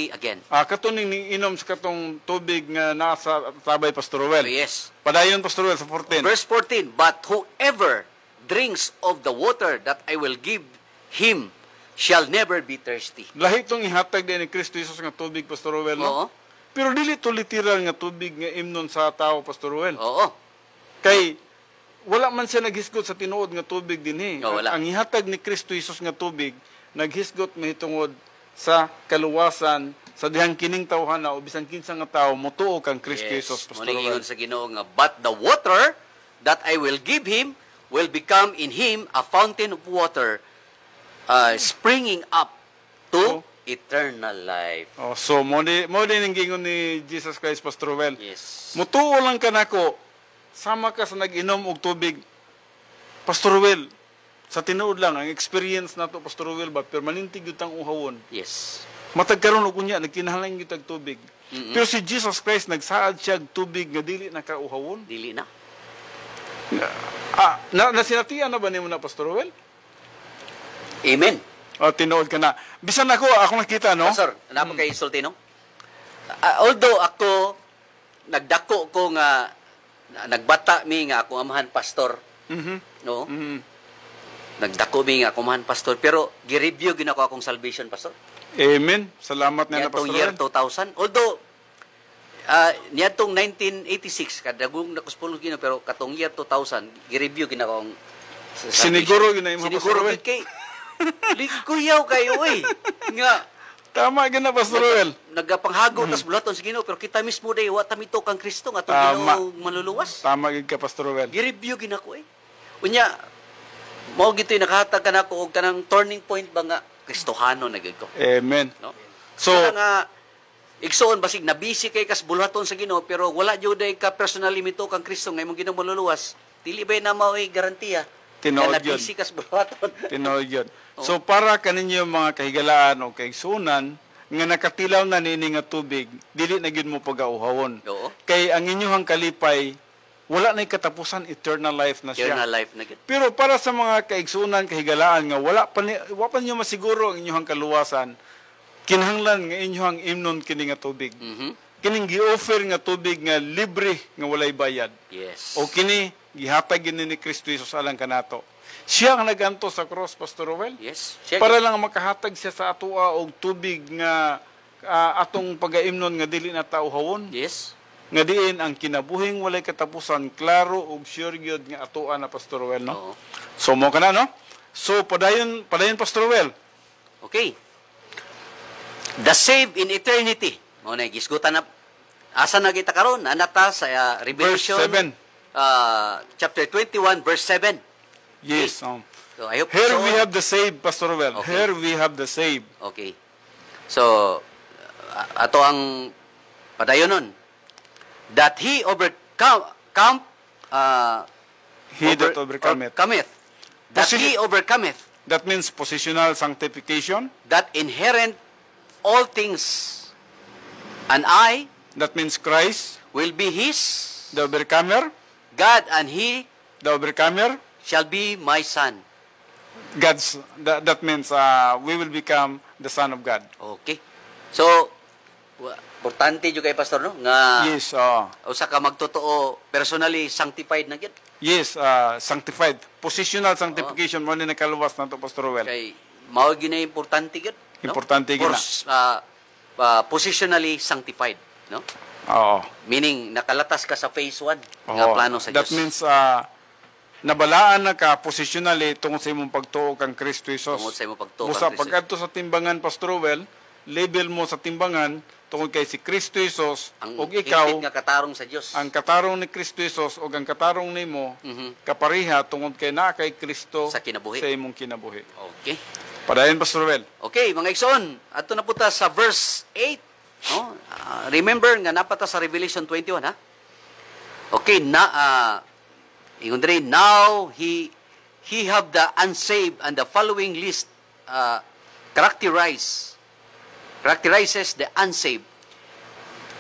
[SPEAKER 3] again.
[SPEAKER 2] Katuning ning inom sa katong tubig nga nasa tabay, Pastor Rowell.
[SPEAKER 3] Yes.
[SPEAKER 2] Padayon, Pastor Rowell, sa 14.
[SPEAKER 3] Verse 14, but whoever drinks of the water that I will give him shall never be thirsty.
[SPEAKER 2] Lahi itong ihatag din ni Kristo Jesus nga tubig, Pastor Ruel, no?
[SPEAKER 3] Oo.
[SPEAKER 2] Pero dili to literal nga tubig nga imnon sa tao, Pastor Ruel.
[SPEAKER 3] Oo.
[SPEAKER 2] Kay wala man siya naghisgot sa tinuod nga tubig dinhi.
[SPEAKER 3] Oo, wala.
[SPEAKER 2] Ang ihatag ni Kristo Jesus nga tubig naghisgot mahitungod sa kaluwasan sa dihang kining tawhana o bisan kinsa nga tawo motuo kang Kristo Jesus, Pastor
[SPEAKER 3] Muna
[SPEAKER 2] Ruel.
[SPEAKER 3] ingon sa Ginoo nga, but the water that I will give him will become in him a fountain of water springing up to eternal life.
[SPEAKER 2] Oh, so mo din ang gingon ni Jesus Christ, Pastor Ruel.
[SPEAKER 3] Yes.
[SPEAKER 2] Mutuo lang ka nako, sama ka sa nag-inom og tubig. Pastor Ruel, sa tinuod lang, ang experience na to, Pastor Ruel, ba, permanente gyud tang uhawon.
[SPEAKER 3] Yes.
[SPEAKER 2] Matag karon og unya, nagkinahanglan gyud tag tubig. Pero si Jesus Christ, nagsaad siya og tubig nga dili na kauhawon.
[SPEAKER 3] Dili na.
[SPEAKER 2] Nasinatian na ba nimo na, Pastor Ruel?
[SPEAKER 3] Amen.
[SPEAKER 2] O, tinuod ka na. Bisan ako nakita, no?
[SPEAKER 3] Pastor, napa kay insulti, no? Although ako, nagdako ko nga, nagbata mi nga akong amahan pastor, no? Nagdako mi nga akong amahan pastor, pero gi-review ginako akong salvation, pastor.
[SPEAKER 2] Amen. Salamat na,
[SPEAKER 3] Niyatong
[SPEAKER 2] Pastor
[SPEAKER 3] year
[SPEAKER 2] Ruel.
[SPEAKER 3] 2000. Although, niyatong 1986, kadagong nakuspulong gino, pero katong year 2000, gi-review ginako akong salvation.
[SPEAKER 2] Siniguro yun na yung mga, Pastor
[SPEAKER 3] Siniguro
[SPEAKER 2] Ruel.
[SPEAKER 3] kay likuyaw kayo, eh. Nga,
[SPEAKER 2] Tama yun na, Pastor Ruel.
[SPEAKER 3] nagapanghago tas bulaton sa Ginoo, pero kita mismo day wa tamito kang Kristo nga
[SPEAKER 2] Tama.
[SPEAKER 3] Ginoo maluluwas.
[SPEAKER 2] Tama yun ka, Pastor Ruel.
[SPEAKER 3] Gi-review ginako, eh. Unya, mao gito'y nakahatag ka nako og kanang turning point ba nga Kristohano na gyud ko,
[SPEAKER 2] Amen.
[SPEAKER 3] no?
[SPEAKER 2] So,
[SPEAKER 3] Kaya nga igsoon basig na busy kay kas bulaton sa Ginoo, pero wala jud day ka personally mito kang Kristo nga imong Ginoo maluluwas. Dili ba na mao'y garantiya?
[SPEAKER 2] Tinuod
[SPEAKER 3] Kaya
[SPEAKER 2] yun.
[SPEAKER 3] busy kas bulaton.
[SPEAKER 2] tinood yun. So, para kaninyo mga kahigalaan o kaigsunan, nga nakatilaw na nini nga tubig, dili na gyud mo pag-auhawon.
[SPEAKER 3] Oo.
[SPEAKER 2] Kay ang inyong kalipay, wala na katapusan, eternal life na siya.
[SPEAKER 3] Eternal life na gyud.
[SPEAKER 2] Pero para sa mga kaigsunan, kahigalaan nga wala pa niyo masiguro ang inyong kaluwasan, kinahanglan nga inyong imnon kini nga tubig. Kining gi-offer nga tubig nga libre nga walay bayad.
[SPEAKER 3] Yes.
[SPEAKER 2] O kini gihatag gini ni Kristo Jesus alang kanato. Siya ang naganto sa cross, Pastor Rowell.
[SPEAKER 3] Yes. Siya
[SPEAKER 2] Para lang makahatag siya sa atoa og tubig nga atong pagaimnon nga dili na tauhawon.
[SPEAKER 3] Yes.
[SPEAKER 2] Nga diin ang kinabuhing walay katapusan, klaro ug sure gyud nga atoa na, Pastor Rowell, no?
[SPEAKER 3] Oo.
[SPEAKER 2] So mo kana, no? So padayon Pastor Rowell.
[SPEAKER 3] Okay. The saved in eternity. Mo na gisgutan na asa na kita karon anata sa Revelation
[SPEAKER 2] Verse 7.
[SPEAKER 3] Chapter 21 verse 7.
[SPEAKER 2] Yes.
[SPEAKER 3] So I hope
[SPEAKER 2] Here
[SPEAKER 3] so.
[SPEAKER 2] we have the saved, Pastor Rowell.
[SPEAKER 3] Okay.
[SPEAKER 2] Here we have the saved.
[SPEAKER 3] Okay. So ato ang padayonon that he overcometh
[SPEAKER 2] He that overcometh.
[SPEAKER 3] that he overcometh
[SPEAKER 2] That means positional sanctification.
[SPEAKER 3] that inherent all things, and I
[SPEAKER 2] That means Christ,
[SPEAKER 3] will be his
[SPEAKER 2] the overcomer.
[SPEAKER 3] God, and he
[SPEAKER 2] The overcomer.
[SPEAKER 3] shall be my son.
[SPEAKER 2] That means we will become the son of God.
[SPEAKER 3] Okay. So importante jud kay pastor, no, nga
[SPEAKER 2] Yes,
[SPEAKER 3] usa ka magtotoo personally sanctified na gyud.
[SPEAKER 2] yes, sanctified. Positional sanctification mo ni nakaluwas na to, Pastor Rowell.
[SPEAKER 3] Kay mao gyud na importante gyud, no?
[SPEAKER 2] Importante gyud na.
[SPEAKER 3] Positionally sanctified, no?
[SPEAKER 2] Oo.
[SPEAKER 3] Meaning nakalatas ka sa phase 1 nga
[SPEAKER 2] Oo.
[SPEAKER 3] plano sa
[SPEAKER 2] That
[SPEAKER 3] Dios.
[SPEAKER 2] means nabalaan na ka positionally tungod sa imong pagtuo kang Kristo Jesus.
[SPEAKER 3] Tungod sa imong pagtuo
[SPEAKER 2] Busa
[SPEAKER 3] kang Kristo.
[SPEAKER 2] pagkadto sa timbangan, Pastor Rowell, label mo sa timbangan tungod kay si Kristo Jesus
[SPEAKER 3] ang
[SPEAKER 2] ug ikaw
[SPEAKER 3] higit nga katarong sa Dios.
[SPEAKER 2] ang katarong ni Kristo Jesus ug ang katarong nimo kapariha tungod kay naa kay Kristo
[SPEAKER 3] Sa kinabuhi.
[SPEAKER 2] sa imong kinabuhi.
[SPEAKER 3] Okay.
[SPEAKER 2] Padayon, Pastor Rowell.
[SPEAKER 3] Okay, mga igsoon, ato na puta sa verse 8. No? Remember nga napata sa Revelation 21, ha? Okay, ingon diri, now he have the unsaved, and the following list characterizes the unsaved.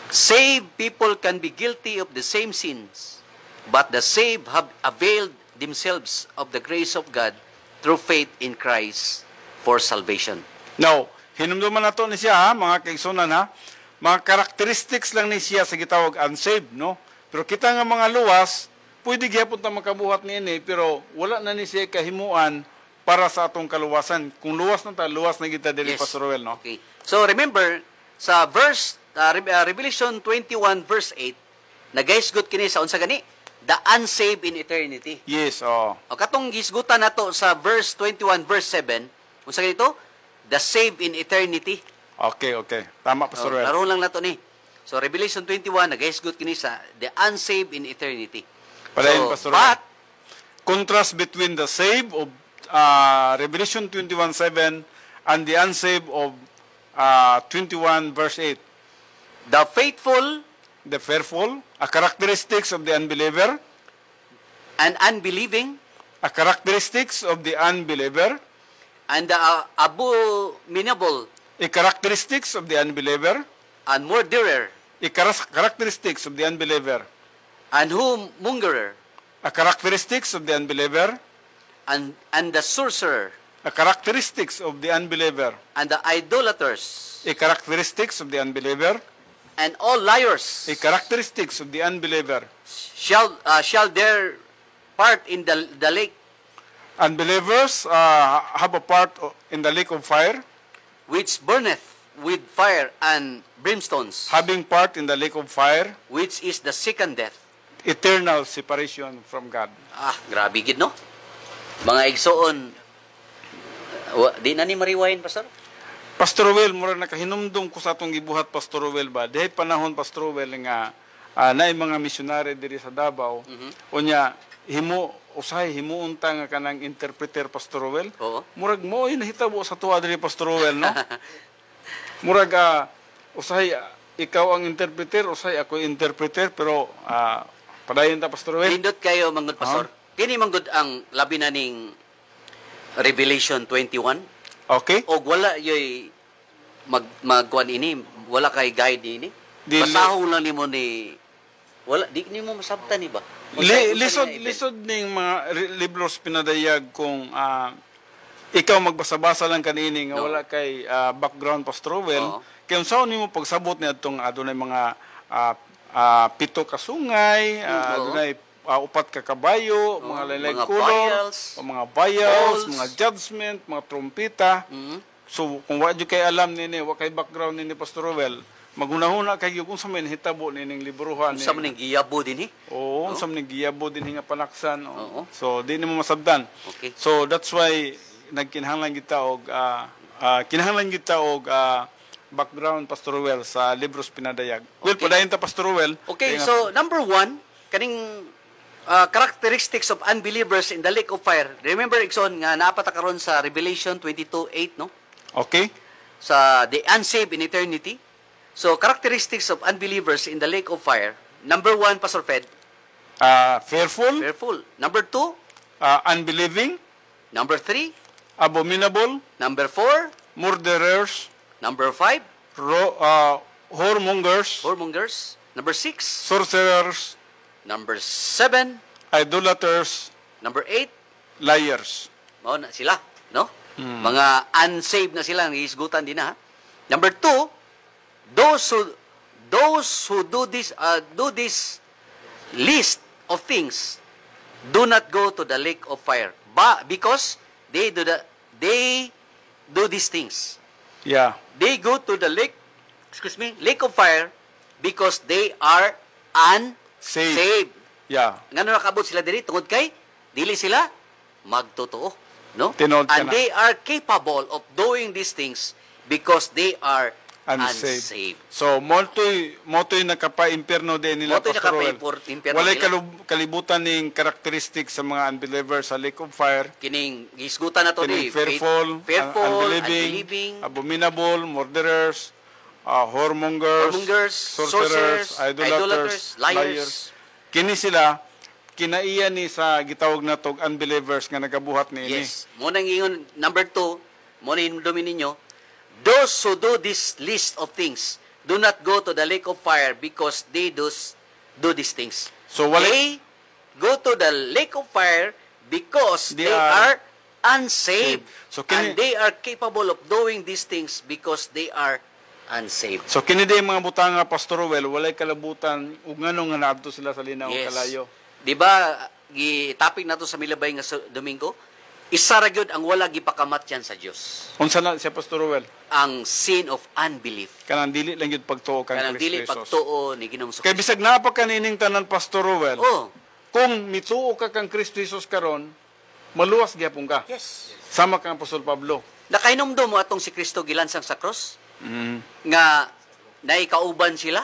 [SPEAKER 3] Saved people can be guilty of the same sins, but the saved have availed themselves of the grace of God through faith in Christ for salvation.
[SPEAKER 2] Now, hinumduman na to ni siya, ha, mga kaigsunan, ha? Mga characteristics lang ni siya sa gitawag unsaved, no? Pero kita nga mga luwas, pwede gyapon ta makabuhat niini pero wala na ni siya kahimuan para sa atong kaluwasan. Kung luwas na ta, luwas na kita diri
[SPEAKER 3] Yes.
[SPEAKER 2] Pastor Ruel, no?
[SPEAKER 3] Okay. So remember sa verse Revelation 21 verse 8 nagahisgot kini sa unsa gani? The unsaved in eternity.
[SPEAKER 2] Yes, oh.
[SPEAKER 3] O katong gisgutan nato sa verse 21 verse 7, unsa ganito? The saved in eternity.
[SPEAKER 2] Okay. Tama Pastor Ruel.
[SPEAKER 3] Laro lang nato ni. So Revelation 21 nagahisgot kini sa the unsaved in eternity.
[SPEAKER 2] Padayon,
[SPEAKER 3] So,
[SPEAKER 2] Pastor Ruel.
[SPEAKER 3] but
[SPEAKER 2] Contrast between the saved of Revelation 21:7 and the unsaved of 21 verse 8.
[SPEAKER 3] the faithful
[SPEAKER 2] The fearful, a characteristics of the unbeliever,
[SPEAKER 3] and unbelieving
[SPEAKER 2] a characteristics of the unbeliever,
[SPEAKER 3] and the abominable
[SPEAKER 2] a characteristics of the unbeliever,
[SPEAKER 3] and murderer
[SPEAKER 2] a characteristics of the unbeliever,
[SPEAKER 3] and whoremonger
[SPEAKER 2] a characteristics of the unbeliever,
[SPEAKER 3] and the sorcerer
[SPEAKER 2] a characteristics of the unbeliever,
[SPEAKER 3] and the idolaters
[SPEAKER 2] a characteristics of the unbeliever,
[SPEAKER 3] and all liars
[SPEAKER 2] a characteristics of the unbeliever.
[SPEAKER 3] shall their part in the lake
[SPEAKER 2] Unbelievers have a part in the lake of fire,
[SPEAKER 3] which burneth with fire and brimstones,
[SPEAKER 2] having part in the lake of fire,
[SPEAKER 3] which is the second death.
[SPEAKER 2] eternal separation from God.
[SPEAKER 3] Grabe gid no? Mga igsoon, di na ni mariwayan, Pastor?
[SPEAKER 2] Pastor Ruel, mura nakahinumdum ko sa atong gibuhat, Pastor Ruel ba? Dahil panahon, Pastor Ruel, nga naay mga misyonary diri sa Davao, unya, himuon ta nga kanang interpreter, Pastor Ruel.
[SPEAKER 3] Oo.
[SPEAKER 2] Murag mo, yun nahitabo sa tuwa diri, Pastor Ruel, no? Murag, ikaw ang interpreter, ako yung interpreter, pero padayon ta, Pastor Ruel.
[SPEAKER 3] Pindot kayo, manggod, Pastor. Kini manggod ang labi na ning Revelation 21.
[SPEAKER 2] Okay?
[SPEAKER 3] O wala yoy magkuan ini, wala kay guide ini.
[SPEAKER 2] Dili.
[SPEAKER 3] Basahon lang nimo ni wala di nimo masabtan ni ba?
[SPEAKER 2] Lisod ning mga libros pinadayag kung ikaw magbasa-basa lang kanini nga
[SPEAKER 3] No.
[SPEAKER 2] wala kay background, Pastor Ruel.
[SPEAKER 3] Oo.
[SPEAKER 2] Kaya unsaon nimo pagsabot ni adtong adunay mga 7 ka sungay,
[SPEAKER 3] Oo.
[SPEAKER 2] adunay 4 ka kabayo, mga laylay
[SPEAKER 3] mga
[SPEAKER 2] kulor,
[SPEAKER 3] vials,
[SPEAKER 2] mga vials,
[SPEAKER 3] balls.
[SPEAKER 2] mga judgment, mga trompeta.
[SPEAKER 3] Mhm.
[SPEAKER 2] So kung wa jud kay alam nini, wa kay background nini, Pastor Ruel, maghunahuna kay kung sa may hitabo nining libruhan
[SPEAKER 3] Sa maning giyabo din
[SPEAKER 2] Oo, sa mga giyabo din nga panaksan.
[SPEAKER 3] Oo.
[SPEAKER 2] So di nimo masabdan.
[SPEAKER 3] Okay.
[SPEAKER 2] So that's why nagkinahanglan kita og background, Pastor Ruel, sa libros pinadayag. Well,
[SPEAKER 3] Okay.
[SPEAKER 2] padayon ta, Pastor Ruel.
[SPEAKER 3] Okay,
[SPEAKER 2] Kaya nga-
[SPEAKER 3] so number 1, kaning characteristics of unbelievers in the lake of fire. Remember, Ikson, nga napata karon sa Revelation 22:8, no?
[SPEAKER 2] Okay.
[SPEAKER 3] Sa the unsaved in eternity. So, characteristics of unbelievers in the lake of fire. Number 1, Pastor Fed,
[SPEAKER 2] Fearful,
[SPEAKER 3] fearful. Number 2,
[SPEAKER 2] unbelieving,
[SPEAKER 3] number 3,
[SPEAKER 2] abominable,
[SPEAKER 3] number 4,
[SPEAKER 2] murderers,
[SPEAKER 3] number 5,
[SPEAKER 2] whoremongers,
[SPEAKER 3] whoremongers, number 6,
[SPEAKER 2] sorcerers,
[SPEAKER 3] number 7,
[SPEAKER 2] idolaters,
[SPEAKER 3] number 8,
[SPEAKER 2] liars.
[SPEAKER 3] mao na sila, no? Mga unsaved na sila, nangihisgutan din na. Number 2, those who do this list of things do not go to the lake of fire, because they do these things.
[SPEAKER 2] Yeah.
[SPEAKER 3] They go to the lake of fire because they are unsaved.
[SPEAKER 2] Yeah.
[SPEAKER 3] Ngano nakabot sila diri tungod kay dili sila magtotoo, no?
[SPEAKER 2] Tinood ka
[SPEAKER 3] And
[SPEAKER 2] na.
[SPEAKER 3] they are capable of doing these things because they are
[SPEAKER 2] Unsaved.
[SPEAKER 3] unsaved.
[SPEAKER 2] So, motoy nakapa-impierno din nila,
[SPEAKER 3] Motoy
[SPEAKER 2] Pastor Ruel.
[SPEAKER 3] nakapa-impierno
[SPEAKER 2] Walay
[SPEAKER 3] nila.
[SPEAKER 2] kalibutan ning characteristics sa mga unbelievers sa lake of fire.
[SPEAKER 3] Kining gisgutan nato
[SPEAKER 2] Kining
[SPEAKER 3] ni
[SPEAKER 2] fearful, unbelieving, abominable, murderers, whoremongers, sorcerers, idolaters, liars. Kini sila, kinaiya ni sa gitawag na tog unbelievers nga nagabuhat ni ini.
[SPEAKER 3] Yes. Mo nang ingon number 2, mo na indomin ninyo, those who do this list of things do not go to the lake of fire because they do these things.
[SPEAKER 2] So,
[SPEAKER 3] They go to the lake of fire because
[SPEAKER 2] They
[SPEAKER 3] they
[SPEAKER 2] are
[SPEAKER 3] are unsaved.
[SPEAKER 2] So,
[SPEAKER 3] And they are capable of doing these things because they are unsaved.
[SPEAKER 2] So kini day mga butanga, Pastor Ruel, walay kalabutan ug ngano nga naadto sila sa linaw
[SPEAKER 3] Yes.
[SPEAKER 2] kalayo.
[SPEAKER 3] di ba, topic na to sa milabay nga Domingo, isa ra gyud ang wala gipakamatyan sa Dios.
[SPEAKER 2] Unsa na siya Pastor Ruel?
[SPEAKER 3] Ang sin of unbelief.
[SPEAKER 2] Kanang dili lang gyud pagtuo kang
[SPEAKER 3] Kanang
[SPEAKER 2] Kristo
[SPEAKER 3] dili
[SPEAKER 2] Jesus.
[SPEAKER 3] pagtuo ni Ginoong
[SPEAKER 2] Kay
[SPEAKER 3] Kristo.
[SPEAKER 2] bisag naa pa kanining tanan Pastor Ruel.
[SPEAKER 3] Oh,
[SPEAKER 2] Kung mituo ka kang Kristo Jesus karon, maluwas gyapon ka.
[SPEAKER 3] yes.
[SPEAKER 2] Sama kang Apostol Pablo.
[SPEAKER 3] Nakainomdom mo atong si Kristo gilansang sa cross
[SPEAKER 2] Mm.
[SPEAKER 3] nga naikauban sila.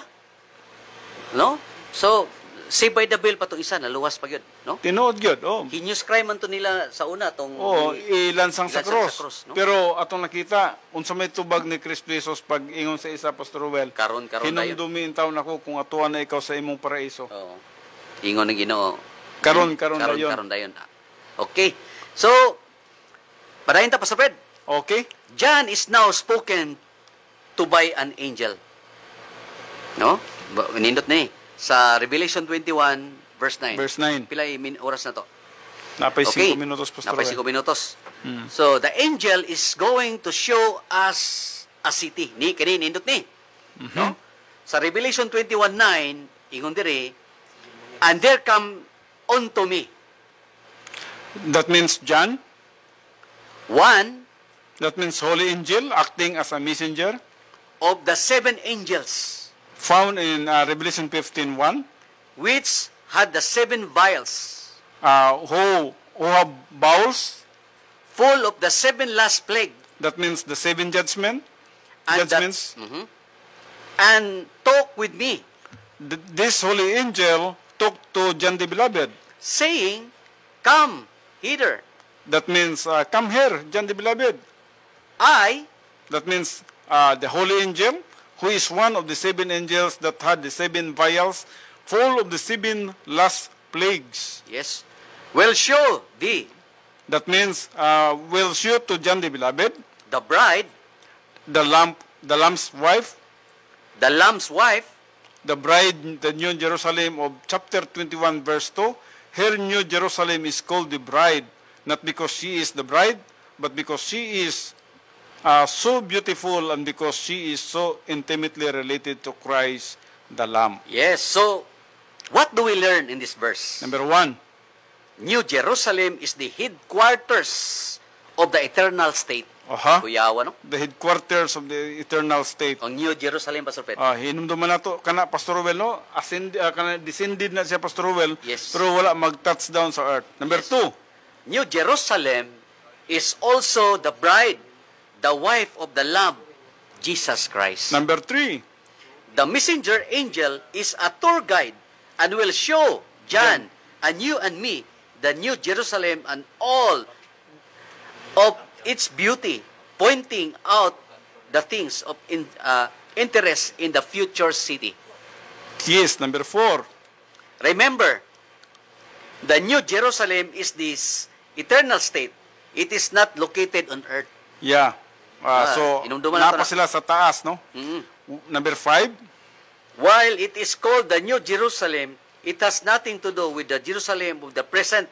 [SPEAKER 3] No? So, saved by the bell pa to isa naluwas pa gyud, no?
[SPEAKER 2] Tinuod gyud. Oh.
[SPEAKER 3] Hinyuscribe man to nila sa una tong
[SPEAKER 2] Oo, ilansang sa cross.
[SPEAKER 3] no?
[SPEAKER 2] Pero atong nakita, unsa may tubag ni Kristo Jesus pag ingon sa isa Pastor Ruel.
[SPEAKER 3] karon dayon.
[SPEAKER 2] Hinumdumi in taon ako kung atuan na ikaw sa imong paraiso.
[SPEAKER 3] Oo. Ingon ng Ginoo.
[SPEAKER 2] Karon dayon.
[SPEAKER 3] Karon dayon. Okay. So, padayon ta pa sa Fred.
[SPEAKER 2] Okay?
[SPEAKER 3] John is now spoken to by an angel. No? Nindot ni sa Revelation 21 verse 9.
[SPEAKER 2] Verse 9.
[SPEAKER 3] Pilay oras na to.
[SPEAKER 2] Napay
[SPEAKER 3] Okay.
[SPEAKER 2] 5 minutos Pastor
[SPEAKER 3] Napay
[SPEAKER 2] Ruel.
[SPEAKER 3] 5 minutos. So, the angel is going to show us a city. Ni kini nindot ni. No? Sa Revelation 21:9, ingon diri, and there come unto me
[SPEAKER 2] That means John.
[SPEAKER 3] one
[SPEAKER 2] That means Holy Angel acting as a messenger.
[SPEAKER 3] of the 7 angels
[SPEAKER 2] Found in Revelation 15:1.
[SPEAKER 3] which had the 7 vials
[SPEAKER 2] Who have bowls.
[SPEAKER 3] full of the 7 last plague,
[SPEAKER 2] That means the 7 judgments.
[SPEAKER 3] and
[SPEAKER 2] Judgments.
[SPEAKER 3] and talk with me,
[SPEAKER 2] This holy angel talked to John the Beloved.
[SPEAKER 3] saying, come hither,
[SPEAKER 2] That means, come here, John the Beloved.
[SPEAKER 3] I
[SPEAKER 2] That means the holy angel, who is one of the 7 angels that had the 7 vials, full of the 7 last plagues.
[SPEAKER 3] yes will show thee
[SPEAKER 2] That means, will show to John the Beloved,
[SPEAKER 3] the bride,
[SPEAKER 2] the Lamb's wife,
[SPEAKER 3] the Lamb's wife,
[SPEAKER 2] the bride, the New Jerusalem of chapter 21, verse 2. Her New Jerusalem is called the bride, not because she is the bride, but because she is so beautiful and because she is so intimately related to Christ, the Lamb.
[SPEAKER 3] yes. So, what do we learn in this verse?
[SPEAKER 2] Number 1,
[SPEAKER 3] New Jerusalem is the headquarters of the eternal state. Kuyawa, no?
[SPEAKER 2] the headquarters of the eternal state.
[SPEAKER 3] Ang New Jerusalem, Pastor Pet.
[SPEAKER 2] Hinumduman na to, kana Pastor Ruel, no? Descended na siya Pastor Ruel,
[SPEAKER 3] Yes.
[SPEAKER 2] pero wala mag-touchdown sa earth. Number 2,
[SPEAKER 3] New Jerusalem is also the bride, the wife of the Lamb, Jesus Christ.
[SPEAKER 2] number 3,
[SPEAKER 3] The messenger angel is a tour guide and will show John and you and me the New Jerusalem and all of its beauty, pointing out the things of interest in the future city.
[SPEAKER 2] yes, number 4,
[SPEAKER 3] Remember, the New Jerusalem is this eternal state. It is not located on earth.
[SPEAKER 2] yeah. So,
[SPEAKER 3] inumduman na to
[SPEAKER 2] napa
[SPEAKER 3] na.
[SPEAKER 2] sila sa taas, no? Number 5,
[SPEAKER 3] While it is called the New Jerusalem, it has nothing to do with the Jerusalem of the present.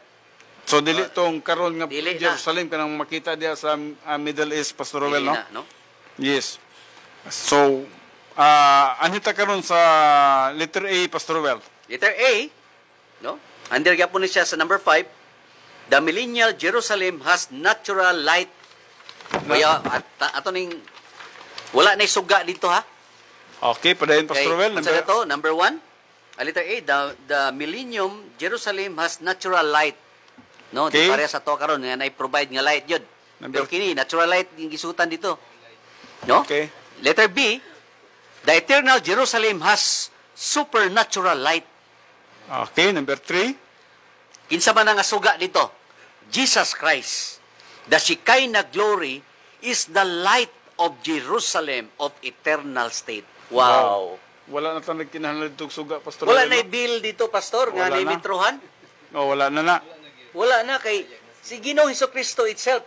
[SPEAKER 2] so dili tong karon nga
[SPEAKER 3] dili na.
[SPEAKER 2] Jerusalem kanang makita diya sa Middle East, Pastor Ruel, no?
[SPEAKER 3] Na, no?
[SPEAKER 2] Yes. So, anita karon sa letter A, Pastor Ruel.
[SPEAKER 3] Letter A, no? Under gyapon ni siya sa number 5, the millennial Jerusalem has natural light. Kaya ato ning wala na suga dito ha.
[SPEAKER 2] Okay, padayon Pastor Ruel.
[SPEAKER 3] Number to, number 1, letter A, the millennium Jerusalem has natural light. No,
[SPEAKER 2] Okay.
[SPEAKER 3] di pareha sa to karon nga na-provide nga light jud.
[SPEAKER 2] Number-
[SPEAKER 3] Pero kini natural light yung gisutan dito. No?
[SPEAKER 2] Okay.
[SPEAKER 3] Letter B, the eternal Jerusalem has supernatural light.
[SPEAKER 2] Okay, number 3.
[SPEAKER 3] Kinsa man nga suga dito? Jesus Christ. The Shekinah glory is the light of Jerusalem of eternal state. Wow.
[SPEAKER 2] Wala na tang nagkinahanglan dito suga, Pastor
[SPEAKER 3] Wala
[SPEAKER 2] Ruel,
[SPEAKER 3] na bill dito, pastor, nga
[SPEAKER 2] Wala na.
[SPEAKER 3] limitrohan.
[SPEAKER 2] no? Wala na.
[SPEAKER 3] Wala na kay si Ginoong Hesukristo itself.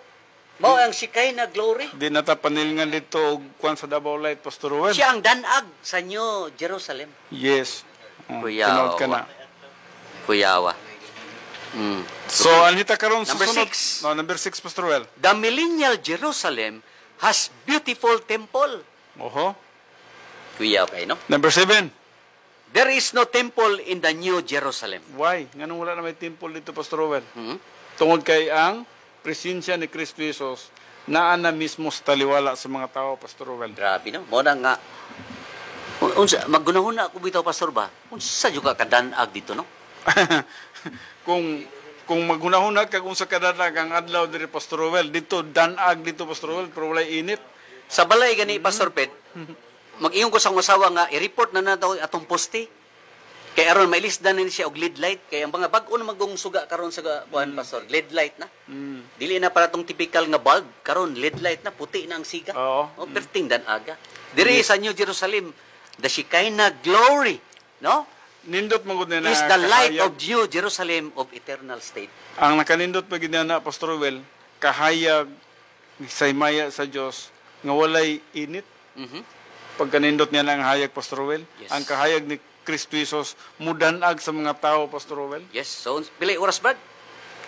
[SPEAKER 3] Mao ang Shekinah glory.
[SPEAKER 2] Di na ta panilingan dito og kwan sa Davao Light, Pastor Ruel.
[SPEAKER 3] Siya ang danag sa New Jerusalem.
[SPEAKER 2] Yes.
[SPEAKER 3] Kuyawa.
[SPEAKER 2] Tinood ka na.
[SPEAKER 3] Kuyawa.
[SPEAKER 2] So, anita karon sa
[SPEAKER 3] Number
[SPEAKER 2] sunod.
[SPEAKER 3] 6.
[SPEAKER 2] No, number 6, Pastor Ruel.
[SPEAKER 3] The millennial Jerusalem has beautiful temple.
[SPEAKER 2] Oho.
[SPEAKER 3] Kuyawa kay, no?
[SPEAKER 2] Number 7.
[SPEAKER 3] There is no temple in the New Jerusalem.
[SPEAKER 2] Why? Nganong wala na may temple dito, Pastor Rowel?
[SPEAKER 3] Hmm?
[SPEAKER 2] Tungod kay ang presensya ni Kristo Jesus naa na mismo sa taliwala sa mga tao, Pastor Rowel.
[SPEAKER 3] Grabe no. Mo na nga unsa maggunahuna ako bitaw pastor ba? Unsa juga kadanag dito no?
[SPEAKER 2] kung maghunahunag ka kung sa kadanag ang adlaw diri, Pastor Rowel, dito danag dito, Pastor Rowel, pero walay init.
[SPEAKER 3] Sa balay gani Pastor Ped, mag-ingon ko sa akong asawa nga i-report na nato atong poste. Kay aron mailisdan ni siya og lead light kay ang mga bag-o na magong suga karon sa buwan pastor, lead light na. Dili na para tong typical nga bulb, karon lead light na, puti na ang siga.
[SPEAKER 2] Oo.
[SPEAKER 3] O perting dan aga. Diri sa New Jerusalem, the Shekinah glory, no?
[SPEAKER 2] Nindot magud na
[SPEAKER 3] Is the light
[SPEAKER 2] kahayag.
[SPEAKER 3] of New Jerusalem of eternal state.
[SPEAKER 2] Ang nakanindot pa gid na, Pastor Rowel, kahayag sa himaya sa Dios nga walay init.
[SPEAKER 3] Mhm.
[SPEAKER 2] Pagkanindot niya ang hayag, Pastor Rowel,
[SPEAKER 3] Yes.
[SPEAKER 2] ang kahayag ni Kristo Jesus mudanag sa mga tao, Pastor Rowel.
[SPEAKER 3] Yes, so pila oras brad?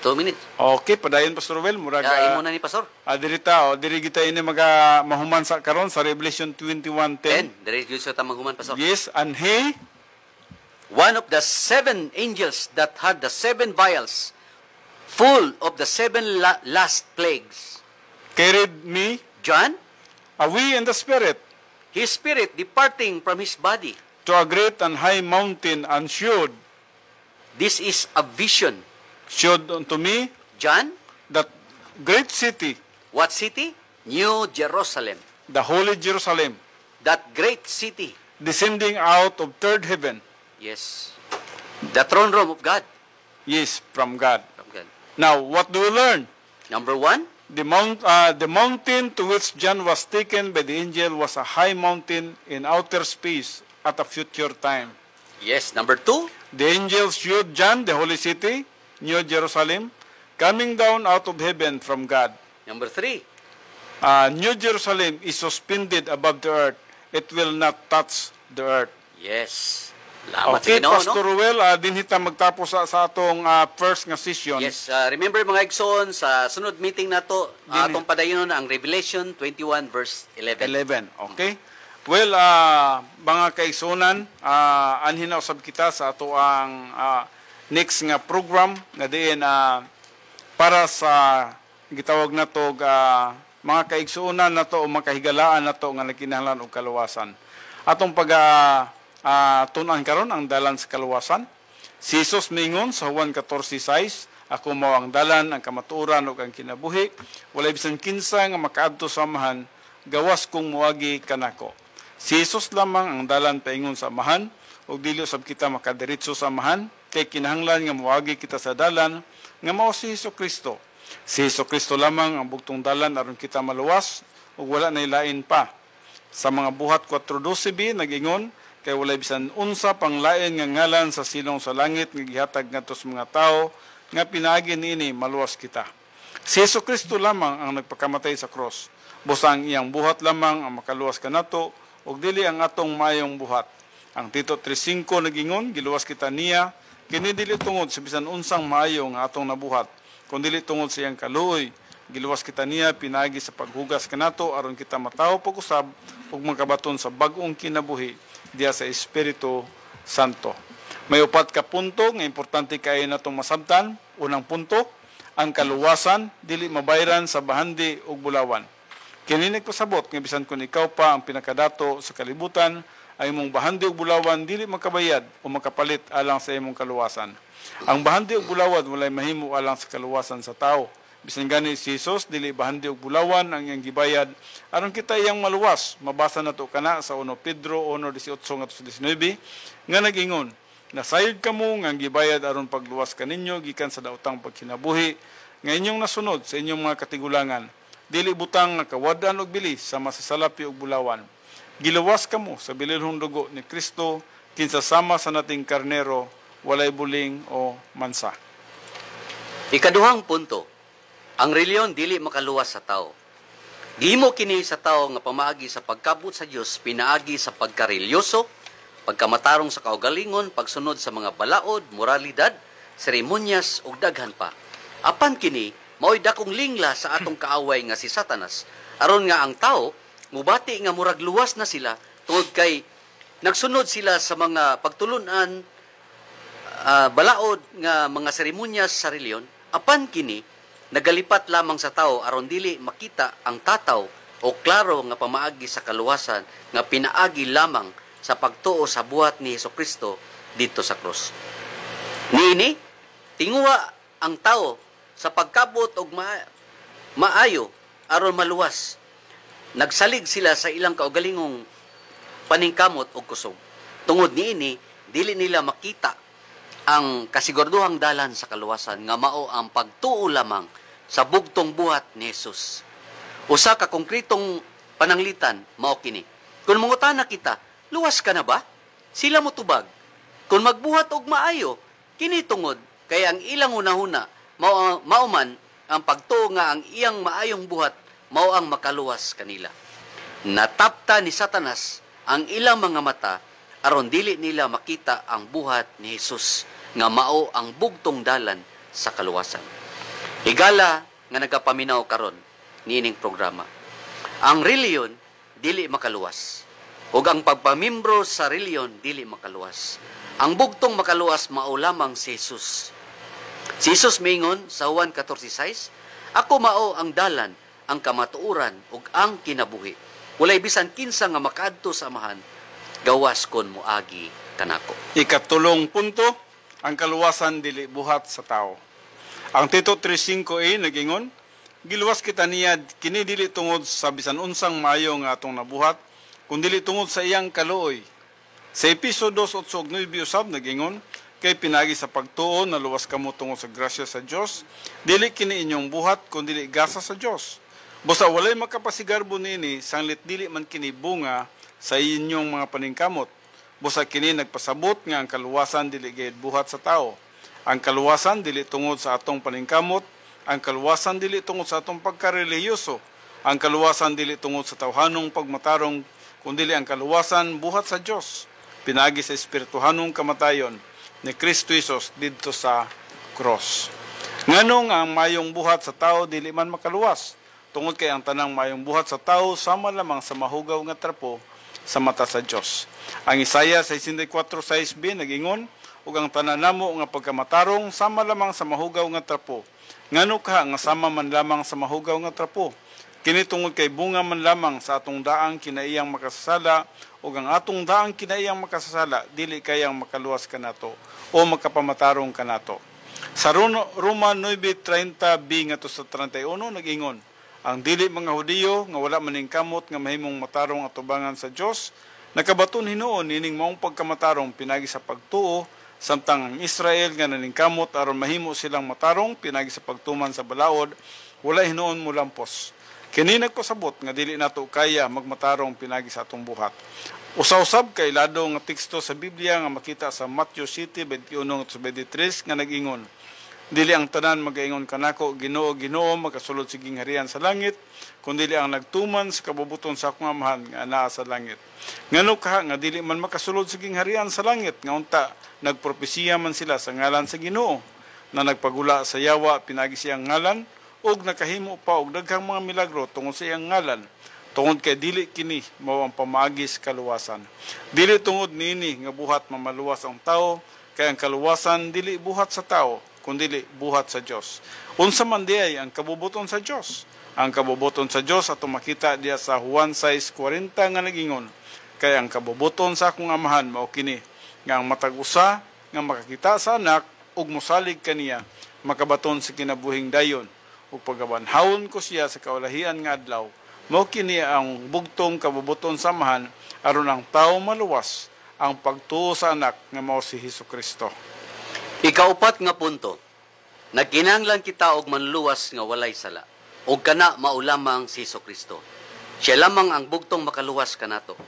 [SPEAKER 3] 2 minutes.
[SPEAKER 2] Okay, padayon, Pastor Rowel, murag
[SPEAKER 3] Imo na ni pastor.
[SPEAKER 2] diri kita ini mahuman sa karon sa Revelation 21:10.
[SPEAKER 3] Diri gyud sa tamang human pastor.
[SPEAKER 2] Yes, and he
[SPEAKER 3] One of the 7 angels that had the 7 vials full of the 7 last plagues.
[SPEAKER 2] carried me
[SPEAKER 3] John,
[SPEAKER 2] away in the spirit
[SPEAKER 3] his spirit departing from his body.
[SPEAKER 2] to a great and high mountain, and
[SPEAKER 3] This is a vision.
[SPEAKER 2] showed unto me
[SPEAKER 3] John,
[SPEAKER 2] that great city,
[SPEAKER 3] what city? New Jerusalem.
[SPEAKER 2] the holy Jerusalem,
[SPEAKER 3] That great city.
[SPEAKER 2] descending out of third heaven.
[SPEAKER 3] Yes. The throne room of God.
[SPEAKER 2] Yes, from God.
[SPEAKER 3] From God.
[SPEAKER 2] Now, what do we learn?
[SPEAKER 3] Number 1,
[SPEAKER 2] The mountain to which John was taken by the angel was a high mountain in outer space at a future time.
[SPEAKER 3] yes. Number 2,
[SPEAKER 2] The angel showed John the holy city, New Jerusalem, coming down out of heaven from God.
[SPEAKER 3] number 3,
[SPEAKER 2] New Jerusalem is suspended above the earth. It will not touch the earth.
[SPEAKER 3] yes. Salamat
[SPEAKER 2] Okay,
[SPEAKER 3] sa Ginoo,
[SPEAKER 2] Pastor
[SPEAKER 3] no?
[SPEAKER 2] Ruel, dinhita magtapos sa atong first nga session.
[SPEAKER 3] Yes, remember mga igsoon, sa sunod meeting nato,
[SPEAKER 2] Din-
[SPEAKER 3] atong padayon ang Revelation 21 verse 11.
[SPEAKER 2] 11. Okay? Well, mga kaigsunan, anhin na usab kita sa ato ang next nga program nga diin para sa gitawag na to mga kaigsunan na to o mga kahigalaan na to nga nagkinahanglan og kaluwasan. Atong tunan karon ang dalan sa kaluwasan. Si Jesus mingon sa Juan 14:6, ako mao ang dalan, ang kamatuoran ug ang kinabuhi. Walay bisan kinsa nga makaadto sa amahan, gawas kong muagi kanako. Si Jesus lamang ang dalan paingon sa amahan, ug dili usab kita makadiretso sa amahan, kay kinahanglan nga muagi kita sa dalan nga mao si Hesukristo. Si Hesukristo lamang ang bugtong dalan aron kita maluwas ug wala nay lain pa. Sa mga buhat 4:12b nag-ingon, kay walay bisan unsa pang lain nga ngalan sa silong sa langit nga gihatag ngadto sa mga tao nga pinaagi niini maluwas kita. Si Hesukristo lamang ang nagpakamatay sa cross. Busa ang iyang buhat lamang ang makaluwas kanato ug dili ang atong mayong buhat. Ang Tito 3:5 nagingon, giluwas kita niya kini dili tungod sa bisan unsang maayo nga atong nabuhat, kundi dili tungod sa iyang kaluoy. Giluwas kita niya pinagi sa paghugas kanato aron kita matawo pag-usab ug magkabaton sa bag-ong kinabuhi diya sa Espiritu Santo. May upat ka punto nga importante kay natong masabtan. Unang punto, ang kaluwasan dili mabayran sa bahandi ug bulawan. Kini nagpasabot nga bisan kun ikaw pa ang pinakadato sa kalibutan, ay imong bahandi ug bulawan dili makabayad o makapalit alang sa imong kaluwasan. Ang bahandi ug bulawan walay mahimo alang sa kaluwasan sa tao. Bisan gani si Jesus dili bahandi ug bulawan ang iyang gibayad aron kita iyang maluwas. Mabasa nato kana sa 1 Pedro 1:18-19 nga nag-ingon, nasayod kamo nga gibayad aron pagluwas kaninyo gikan sa daotang pagkinabuhi nga inyong nasunod sa inyong mga katigulangan. Dili butang nga kawadan og bilis sa masasalapi ug bulawan. Giluwas kamo sa bililhong dugo ni Kristo kinsa sama sa nating karnero, walay buling o mansa.
[SPEAKER 3] Ikaduhang punto, ang reliyon dili makaluwas sa tao. Gihimo kini sa tao nga pamaagi sa pagkabot sa Dios, pinaagi sa pagkarelyoso, pagkamatarong sa kaugalingon, pagsunod sa mga balaod, moralidad, seremonyas ug daghan pa. Apan kini mao'y dakong lingla sa atong kaaway nga si Satanas, aron nga ang tao mubati nga murag luwas na sila tungod kay nagsunod sila sa mga pagtulunan, balaod nga mga seremonyas sa reliyon, apan kini nagalipat lamang sa tao aron dili makita ang tataw o klaro nga pamaagi sa kaluwasan nga pinaagi lamang sa pagtuo sa buhat ni Hesukristo dito sa krus. Niini tinguha ang tao sa pagkabot og maayo aron maluwas. Nagsalig sila sa ilang kaugalingong paningkamot o kusog. Tungod niini dili nila makita ang kasiguraduhang dalan sa kaluwasan nga mao ang pagtuo lamang sa bugtong buhat ni Jesus. Usa ka konkretong pananglitan mao kini. Kung mangutana kita, luwas ka na ba? Sila mo tubag. Kung magbuhat og maayo, kini tungod kay ang ilang hunahuna mao man ang pagtuo nga ang iyang maayong buhat mao ang makaluwas kanila. Natapta ni Satanas ang ilang mga mata aron dili nila makita ang buhat ni Jesus nga mao ang bugtong dalan sa kaluwasan. Higala nga nagapaminaw karon niining programa. Ang reliyon dili makaluwas. Ug ang pagpamimbro sa reliyon dili makaluwas. Ang bugtong makaluwas mao lamang si Jesus. Si Jesus mingon sa Juan 14:6, "Ako mao ang dalan, ang kamatuoran ug ang kinabuhi. Walay bisan kinsa nga makaadto sa Amahan, gawas kon moagi kanako."
[SPEAKER 2] Ikatulong punto, ang kaluwasan dili buhat sa tao. Ang Tito 3:5a nagingon, "Giluwas kita niya kini dili tungod sa bisan unsang maayo nga atong nabuhat, kun dili tungod sa iyang kaluoy." Sa Episo 2:8-9 usab nagingon, "Kay pinagi sa pagtuo na luwas kamo tungod sa grasya sa Dios, dili kini inyong buhat kun dili gasa sa Dios. Busa walay makapasigarbo nini sanglit dili man kini bunga sa inyong mga paningkamot. Busa kini nagpasabot nga ang kaluwasan dili gayud buhat sa tao. Ang kaluwasan dili tungod sa atong paningkamot, ang kaluwasan dili tungod sa atong pagkarelihiyoso, ang kaluwasan dili tungod sa tawhanong pagmatarong, kundi ang kaluwasan buhat sa Dios, pinagi sa espirituhanong kamatayon ni Kristo Jesus didto sa cross." Nganong ang mayong buhat sa tao dili man makaluwas, tungod kay ang tanang mayong buhat sa tao sama lamang sa mahugaw nga trapo sa mata sa Dios. Ang Isaiah 64:6b nagingon, "Ug ang tanan namo nga pagkamatarong sama lamang sa mahugaw nga trapo. Ngano ka nga sama man lamang sa mahugaw nga trapo? Kini tungod kay bunga man lamang sa atong daang kinaiyang makasasala, ug ang atong daang kinaiyang makasasala dili kayang makaluwas kanato o makapamatarong kanato." Sa Roma 9:30b ngadto sa 31 nagingon, "Ang dili mga Hudiyo nga wala maning kamot nga mahimong matarong atubangan sa Dios, nakabaton hinuon nining maong pagkamatarong pinagi sa pagtuo, samtang ang Israel nga naningkamot aron mahimo silang matarong pinagi sa pagtuman sa balaod, wala hinuon mo lampos. Kini nagpasabot nga dili nato kaya magmatarong pinagi sa atong buhat." Usa-usab kay lado nga teksto sa Biblia nga makita sa Matthew 7:21-23 nga nagingon, "Dili ang tanan magaingon kanako, Ginoo, Ginoo, makasulod siging harian sa langit, kundi ang nagtuman sa kabubuton sa akong Amahan nga naa sa langit. Ngano ka nga dili man makasulod siging harian sa langit, nga unta nagpropesiya man sila sa ngalan sa Ginoo, na nagpagula sa yawa pinagi siyang ngalan, ug nakahimo pa og daghang mga milagro tungod sa iyang ngalan. Tungod kay dili kini mao ang pamaagis kaluwasan. Dili tungod nini nga buhat mamaluwas ang tao, kay ang kaluwasan dili buhat sa tao, kundi buhat sa Dios." Unsa man diay ang kabubuton sa Dios? Ang kabubuton sa Dios atong makita diya sa Juan 6:40 nga nagingon, "Kay ang kabubuton sa akong Amahan mao kini, nga ang matag usa nga makakita sa anak ug mosalig kaniya, makabaton sa kinabuhing dayon, ug pagabanhawon ko siya sa kaulahian nga adlaw. Mao kini ang bugtong kabubuton sa Amahan aron ang tawo maluwas, ang pagtuo sa anak nga mao si Hesukristo."
[SPEAKER 3] Ikaupat nga punto, nagkinahanglan kita og manluwas nga walay sala, ug kana mao lamang si Hesukristo. Siya lamang ang bugtong makaluwas kanato.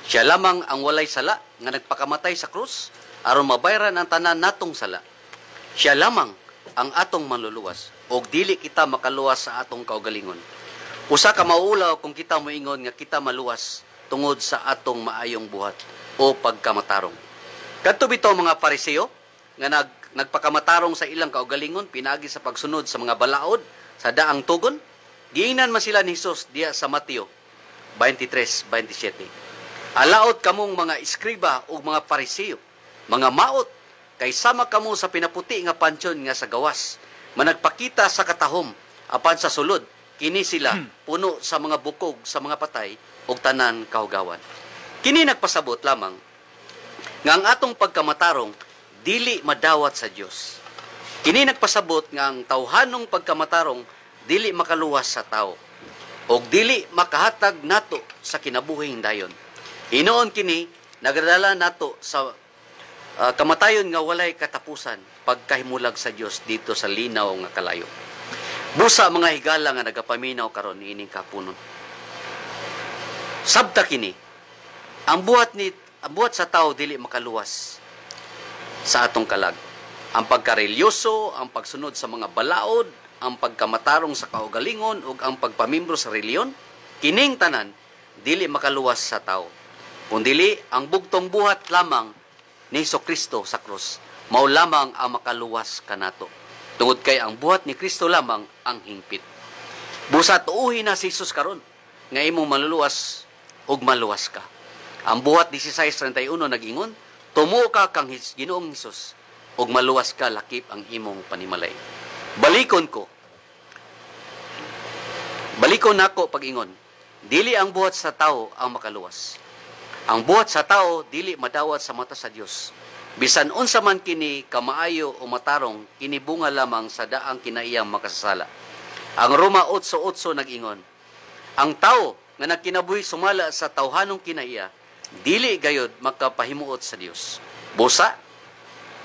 [SPEAKER 3] Siya lamang ang walay sala nga nagpakamatay sa krus aron mabayaran ang tanan natong sala. Siya lamang ang atong manluluwas, ug dili kita makaluwas sa atong kaugalingon. Usa ka mauulaw kung kita moingon nga kita maluwas tungod sa atong maayong buhat o pagkamatarong. Kadto bitaw mga Pariseo nga nagpakamatarong sa ilang kaugalingon pinagi sa pagsunod sa mga balaod sa daang tugon, giingnan man sila ni Jesus diya sa Mateo 23:27. Alaot kamong mga iskriba o mga parisiyo, mga maot, kay sama kamo sa pinaputi nga pansyon nga sa gawas, managpakita sa katahom, apan sa sulod, kini sila puno sa mga bukog sa mga patay ug tanan kahugawan. Kini nagpasabot lamang nga ang atong pagkamatarong dili madawat sa Dios. Kini nagpasabot nga ang tawhanong pagkamatarong dili makaluwas sa tao ug dili makahatag nato sa kinabuhing dayon. Hinoon kini nagdala nato sa kamatayon nga walay katapusan pagkahimulag sa Dios dito sa linaw nga kalayo. Busa mga higala nga nagapaminaw karon niining kapunon. Sabta kini ang buhat sa tao dili makaluwas sa atong kalag. Ang pagkarelyoso, ang pagsunod sa mga balaod, ang pagkamatarong sa kaugalingon ug ang pagpamimbro sa reliyon, kining tanan dili makaluwas sa tao. Kundili ang bugtong buhat lamang ni Hesukristo sa krus, mao lamang ang makaluwas kanato. Tungod kay ang buhat ni Kristo lamang ang hingpit. Busa tuuhin na si Jesus karon nga imong maluluwas ug maluwas ka. Ang buhat 16:31 nag-ingon, tumo ka kang Ginoong Hesus ug maluwas ka lakip ang imong panimalay. Balikon nako pag-ingon, dili ang buhat sa tao ang makaluwas. Ang buhat sa tao dili madawat sa mata sa Dios. Bisan unsa man kini kamaayo o matarong, kini bunga lamang sa daang kinaiyang makasasala. Ang Roma 8:8 nag-ingon, ang tao nga nagkinabuhi sumala sa tawhanong kinaiya, dili gayud makapahimuot sa Dios. Busa,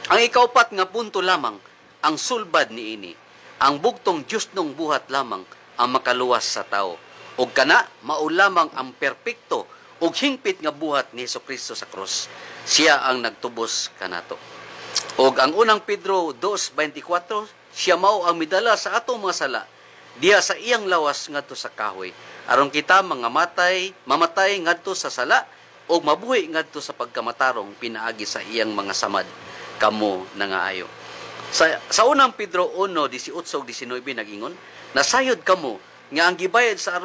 [SPEAKER 3] ang ikaupat nga punto lamang, ang sulbad niini, ang bugtong Dios nung buhat lamang ang makaluwas sa tao. Ug kana mao lamang ang perpekto ug hingpit nga buhat ni Hesukristo sa krus. Siya ang nagtubos kanato. Ug ang unang Pedro 2:24, siya mao ang midala sa atong mga sala diha sa iyang lawas ngadto sa kahoy, aron kita mamatay ngadto sa sala ug mabuhi ngadto sa pagkamatarong pinaagi sa iyang mga samad kamo nangaayo. Sa unang Pedro 1:18-19 nag-ingon, nasayod kamo nga ang gibayad sa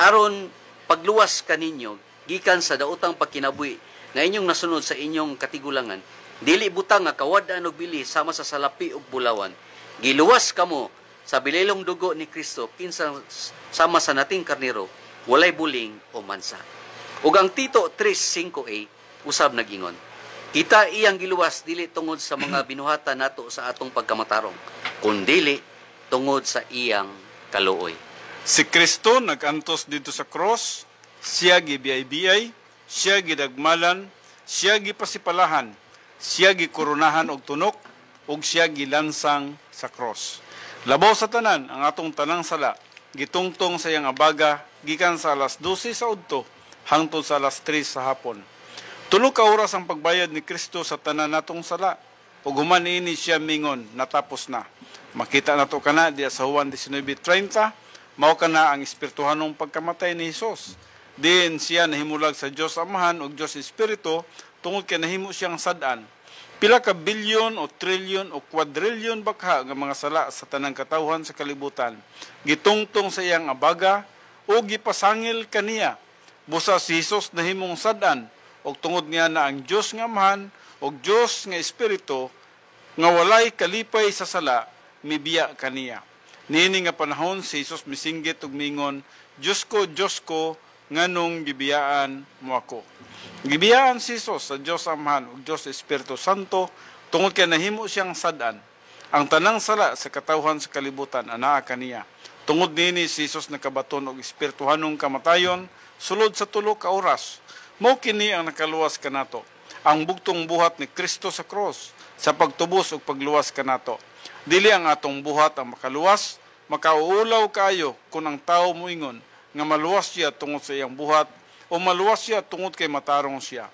[SPEAKER 3] aron pagluwas kaninyo gikan sa daotang pagkinabuhi nga inyong nasunod sa inyong katigulangan, dili butang nga kawad-an og bili sama sa salapi ug bulawan. Giluwas kamo sa bililong dugo ni Kristo kinsa sama sa nating karnero, walay buling o mansa. Ug ang Tito 3:5a usab nag-ingon, kita iyang giluwas dili tungod sa mga binuhatan nato sa atong pagkamatarong, kundili tungod sa iyang kaluoy.
[SPEAKER 2] Si Kristo nagantos dito sa cross, siya gibiyay-biyay, siya gidagmalan, siya gipasipalahan, siya gikurunahan og tunok, ug siya gilansang sa cross. Labaw sa tanan ang atong tanang sala, gitungtong sa iyang abaga gikan sa alas 12 sa udto hangtod sa alas 3 sa hapon. 3 ka oras ang pagbayad ni Kristo sa tanan natong sala, ug human ini siya mingon, natapos na. Makita nato kana diya sa Juan 19:30, mao kana ang espirituhanong pagkamatay ni Hesus. Diin siya nahimulag sa Dios Amahan ug Dios Espiritu tungod kay nahimo siyang sad-an. Pila ka bilyon o trilyon o kwadrilyon bakha nga mga sala sa tanang katawhan sa kalibutan gitungtong sa iyang abaga o gipasangil kaniya. Busa si Hesus nahimong sad-an ug tungod niya na ang Dios nga Amahan ug Dios nga Espiritu nga walay kalipay sa sala mibiya kaniya. Niini nga panahon si Hesus misinggit ug mingon, Diyos ko, nganong gibiyaan mo ako. Gibiyaan si Hesus sa Diyos Amahan ug Diyos Espiritu Santo tungod kay nahimo siyang sad-an. Ang tanang sala sa katawhan sa kalibutan anaa kaniya. Tungod niini si Hesus nakabaton og espirituhanong kamatayon sulod sa 3 ka oras. Mao kini ang nakaluwas kanato. Ang bugtong buhat ni Kristo sa cross sa pagtubos ug pagluwas kanato. Dili ang atong buhat ang makaluwas, makauulaw kayo kung ang tao moingon nga maluwas siya tungod sa iyang buhat o maluwas siya tungod kay matarong siya.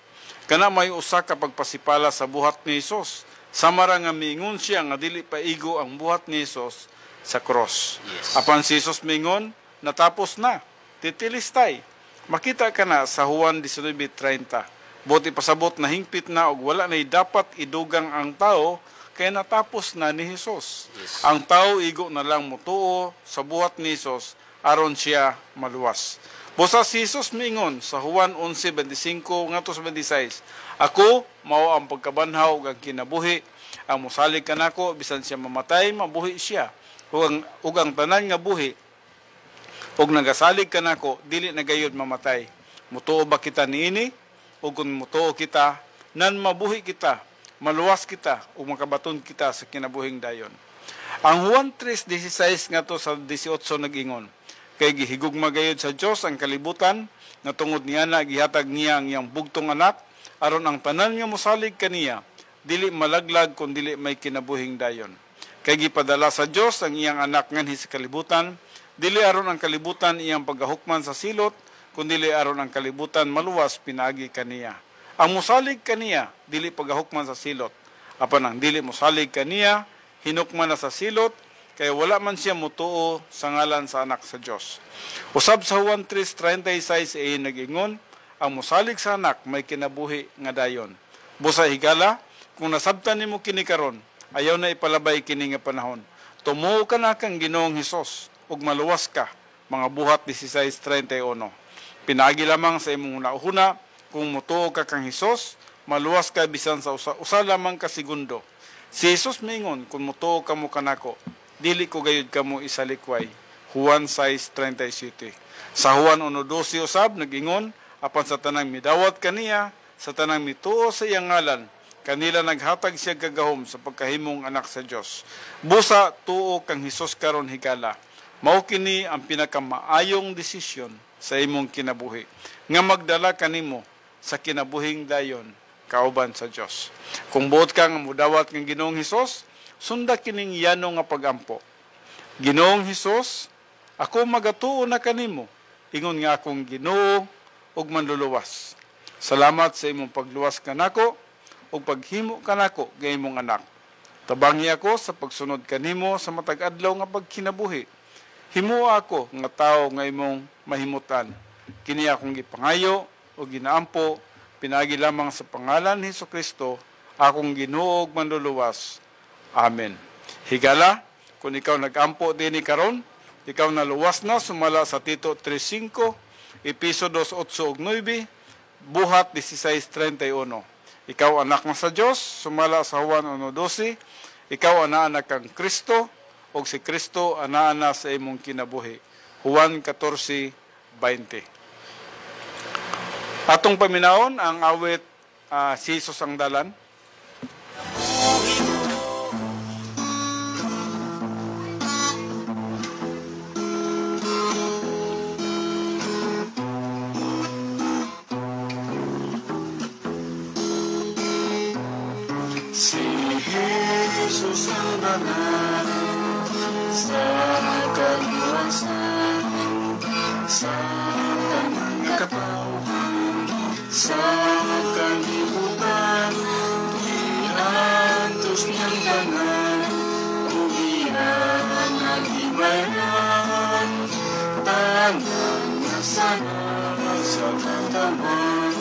[SPEAKER 2] Kana may usa ka pagpasipala sa buhat ni Hesus. Samara nga mingon siya nga dili paigo ang buhat ni Hesus sa cross.
[SPEAKER 3] Yes.
[SPEAKER 2] Apan si Hesus mingon, natapos na, titilistay. Makita ka na sa Juan 19:30. Buti pasabot na hingpit na og wala nay dapat idugang ang tao kaya natapos na ni Hesus.
[SPEAKER 3] Yes.
[SPEAKER 2] Ang tao igo na lang mutuo sa buhat ni Hesus aron siya maluwas. Busa si Jesus miingon sa Juan 11:25 ngadto sa 26, ako mao ang pagkabanhaw ug ang kinabuhi, ang mosalig kanako bisan siya mamatay mabuhi siya, ug ang tanan nga buhi ug nagasalig kanako dili nagayod mamatay. Mutuo ba kita niini? Ug kung mutuo kita, nan mabuhi kita, maluwas kita ug makabaton kita sa kinabuhing dayon. Ang Juan 3:16 ngadto sa 18 nag-ingon, kay gihigugma gayud sa Dios ang kalibutan nga tungod niya na gihatag niya ang iyang bugtong anak aron ang tanan nga mosalig kaniya dili malaglag kun dili may kinabuhing dayon. Kay gipadala sa Dios ang iyang anak nganhi sa kalibutan, dili aron ang kalibutan iyang paghahukman sa silot, kundi aron ang kalibutan maluwas pinaagi kaniya. Ang mosalig kaniya dili paghahukman sa silot, apan ang dili mosalig kaniya hinukman na sa silot, kaya wala man siya mutuo sa ngalan sa anak sa Dios. Usab sa Juan 3:36 ay nag-ingon, ang mosalig sa anak may kinabuhi nga dayon. Busa higala, kung nasabtan nimo kini karon, ayaw na ipalabay kini nga panahon. Tumuo ka na kang Ginoong Hesus ug maluwas ka. Mga buhat 16:31. Pinagi lamang sa imong hunahuna, kung mutuo ka kang Hesus, maluwas ka bisan sa usa lamang ka segundo. Si Jesus mingon, kung mutuo ka mo kanako, dili ko gayud kamo isalikway. Juan 6:37. Sa Juan 1:12 usab nag-ingon, apan sa tanang midawat kaniya, sa tanang mituo sa iyang ngalan, kanila naghatag siya kagahom sa pagkahimong anak sa Dios. Busa tuo kang Hesus karon higala. Mao kini ang pinakamaayong desisyon sa imong kinabuhi, nga magdala kanimo sa kinabuhing dayon kauban sa Dios. Kung buot kang mudawat ng Ginoong Hesus, sunda kining yano nga pagampo. Ginoong Hesus, ako magatuo na kanimo, ingon nga akong Ginoo ug manluluwas. Salamat sa imong pagluwas kanako ug paghimo kanako nga imong anak. Tabangi ako sa pagsunod kanimo sa matag adlaw nga pagkinabuhi. Himuo ako nga tawo nga imong mahimutan. Kini akong gipangayo o ginaampo, pinagi lamang sa pangalan ni Jesucristo, akong Ginoo ug manluluwas. Amen. Higala, kung ikaw nag-ampo din ni karon, ikaw naluwas na sumala sa Tito 3:5, Episodos 8 ug 9, buhat 16:31. Ikaw anak na sa Dios, sumala sa Juan 1:12, ikaw anak kang Kristo, ug si Kristo ana sa imong kinabuhi. Juan 14:20. Atong paminaon ang awit si Jesus ang dalan.
[SPEAKER 4] Si Jesus ang dalan sa kaliwasan, sa tanang katawhan, sa kalibutan, iantos niyang tanan, ugihan ang himayan, tanang nasana sa katawan.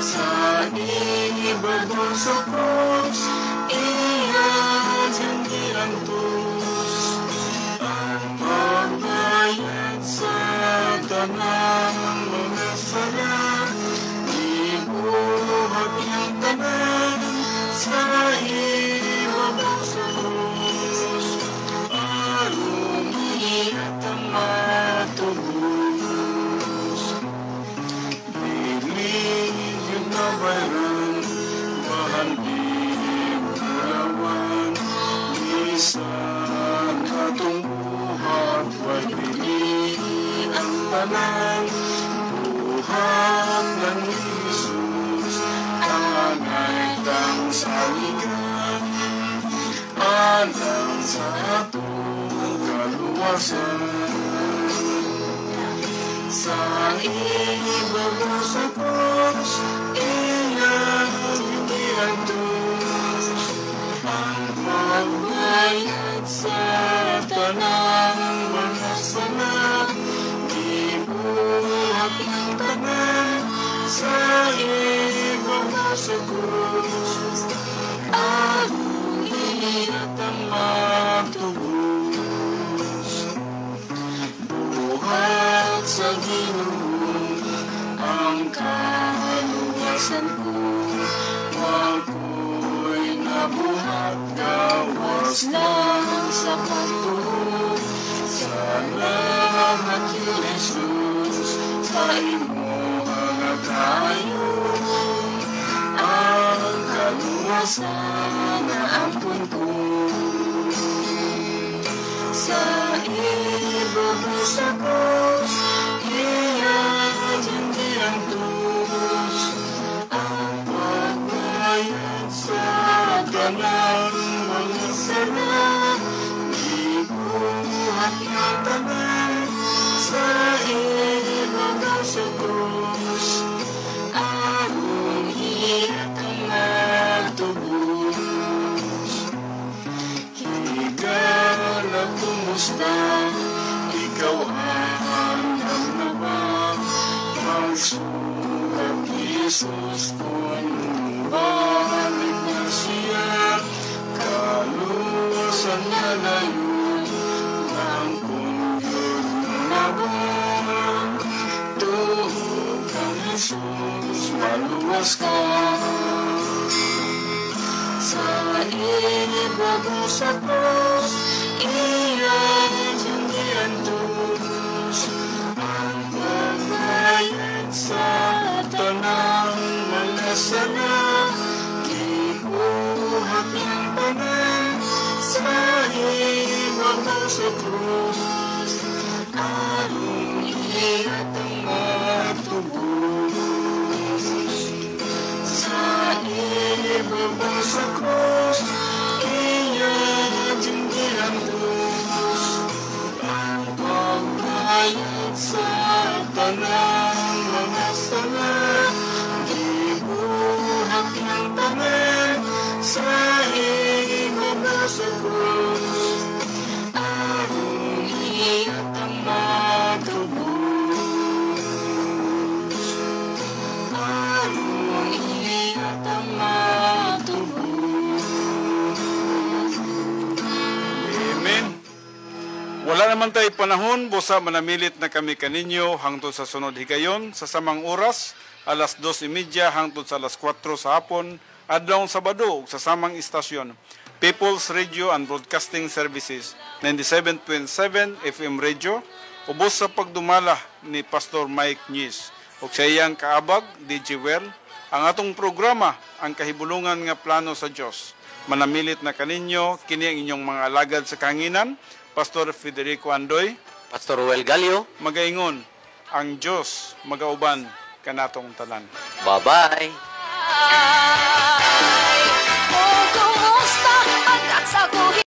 [SPEAKER 4] Sa ibagong sa cross, iyan siyang girantos, ang magbayad sa tanang mga sala, ibuhat niyang tanan sa ibagong sa cross, aron iyan ang matubos. Nabaran, bahalin, rawan, isan atong buhat, pagpili ang tanan, buhat ng Jesus, angay kang saligan, anang sa atong kaluwasan. Sa ibaba sa cross, iyan iantos, ang magbayad sa tanang mga sala, ibuhat ng tanan sa ibaba sa cross, ang iyan ang matubos. Buhay buhat gawas lang sa pagtuo. Salamat yun, Jesus, sa imo mga kayo. Ang kaluwasan na ampun ko. Sa ibaba sa krus, iyan di ang tus. Ang pagbayad sa tanan mga sala, ibuhat ng tanan sa ibaba sa krus. Aron iyan ang magtubos. Higala kumusta, ikaw ang naman. Magsulat Jesus kung balik na siya. Kaluwasan na layon ng kunyon na ba. Tuhog kang Jesus, maluwas ka. Sa ibaba sa krus, iyan hindi ang tus. Ang pagbayad sa tanang mga sana, ibuhat ng tanan sa ibaba sa krus. Arong iyan ang matubos. Sa ibaba sa krus, iyan hindi ang tus. Ang pagbayad sa tanang mga sala, ibuhat ng tanan sa ibaba sa krus. Arong iyan ang matubos. Arong iyan ang matubos.
[SPEAKER 2] Amen. Wala naman tayo panahon, busa manamilit na kami kaninyo hangtod sa sunod higayon sa samang oras, alas 2:30 hangtod sa alas 4 sa hapon, adlaw Sabado sa samang istasyon. People's Radio and Broadcasting Services, 97.7 FM Radio, ubos sa pagdumala ni Pastor Mike Nyes, ug sa iyang kaabag, DJ Well, ang atong programa, ang kahibulungan nga plano sa Dios. Manamilit na kaninyo, kini ang inyong mga alagad sa kanginan, Pastor Federico Andoy,
[SPEAKER 3] Pastor Ruel Galio.
[SPEAKER 2] magaingon, ang Dios magauban kanatong tanan.
[SPEAKER 3] Bye-bye.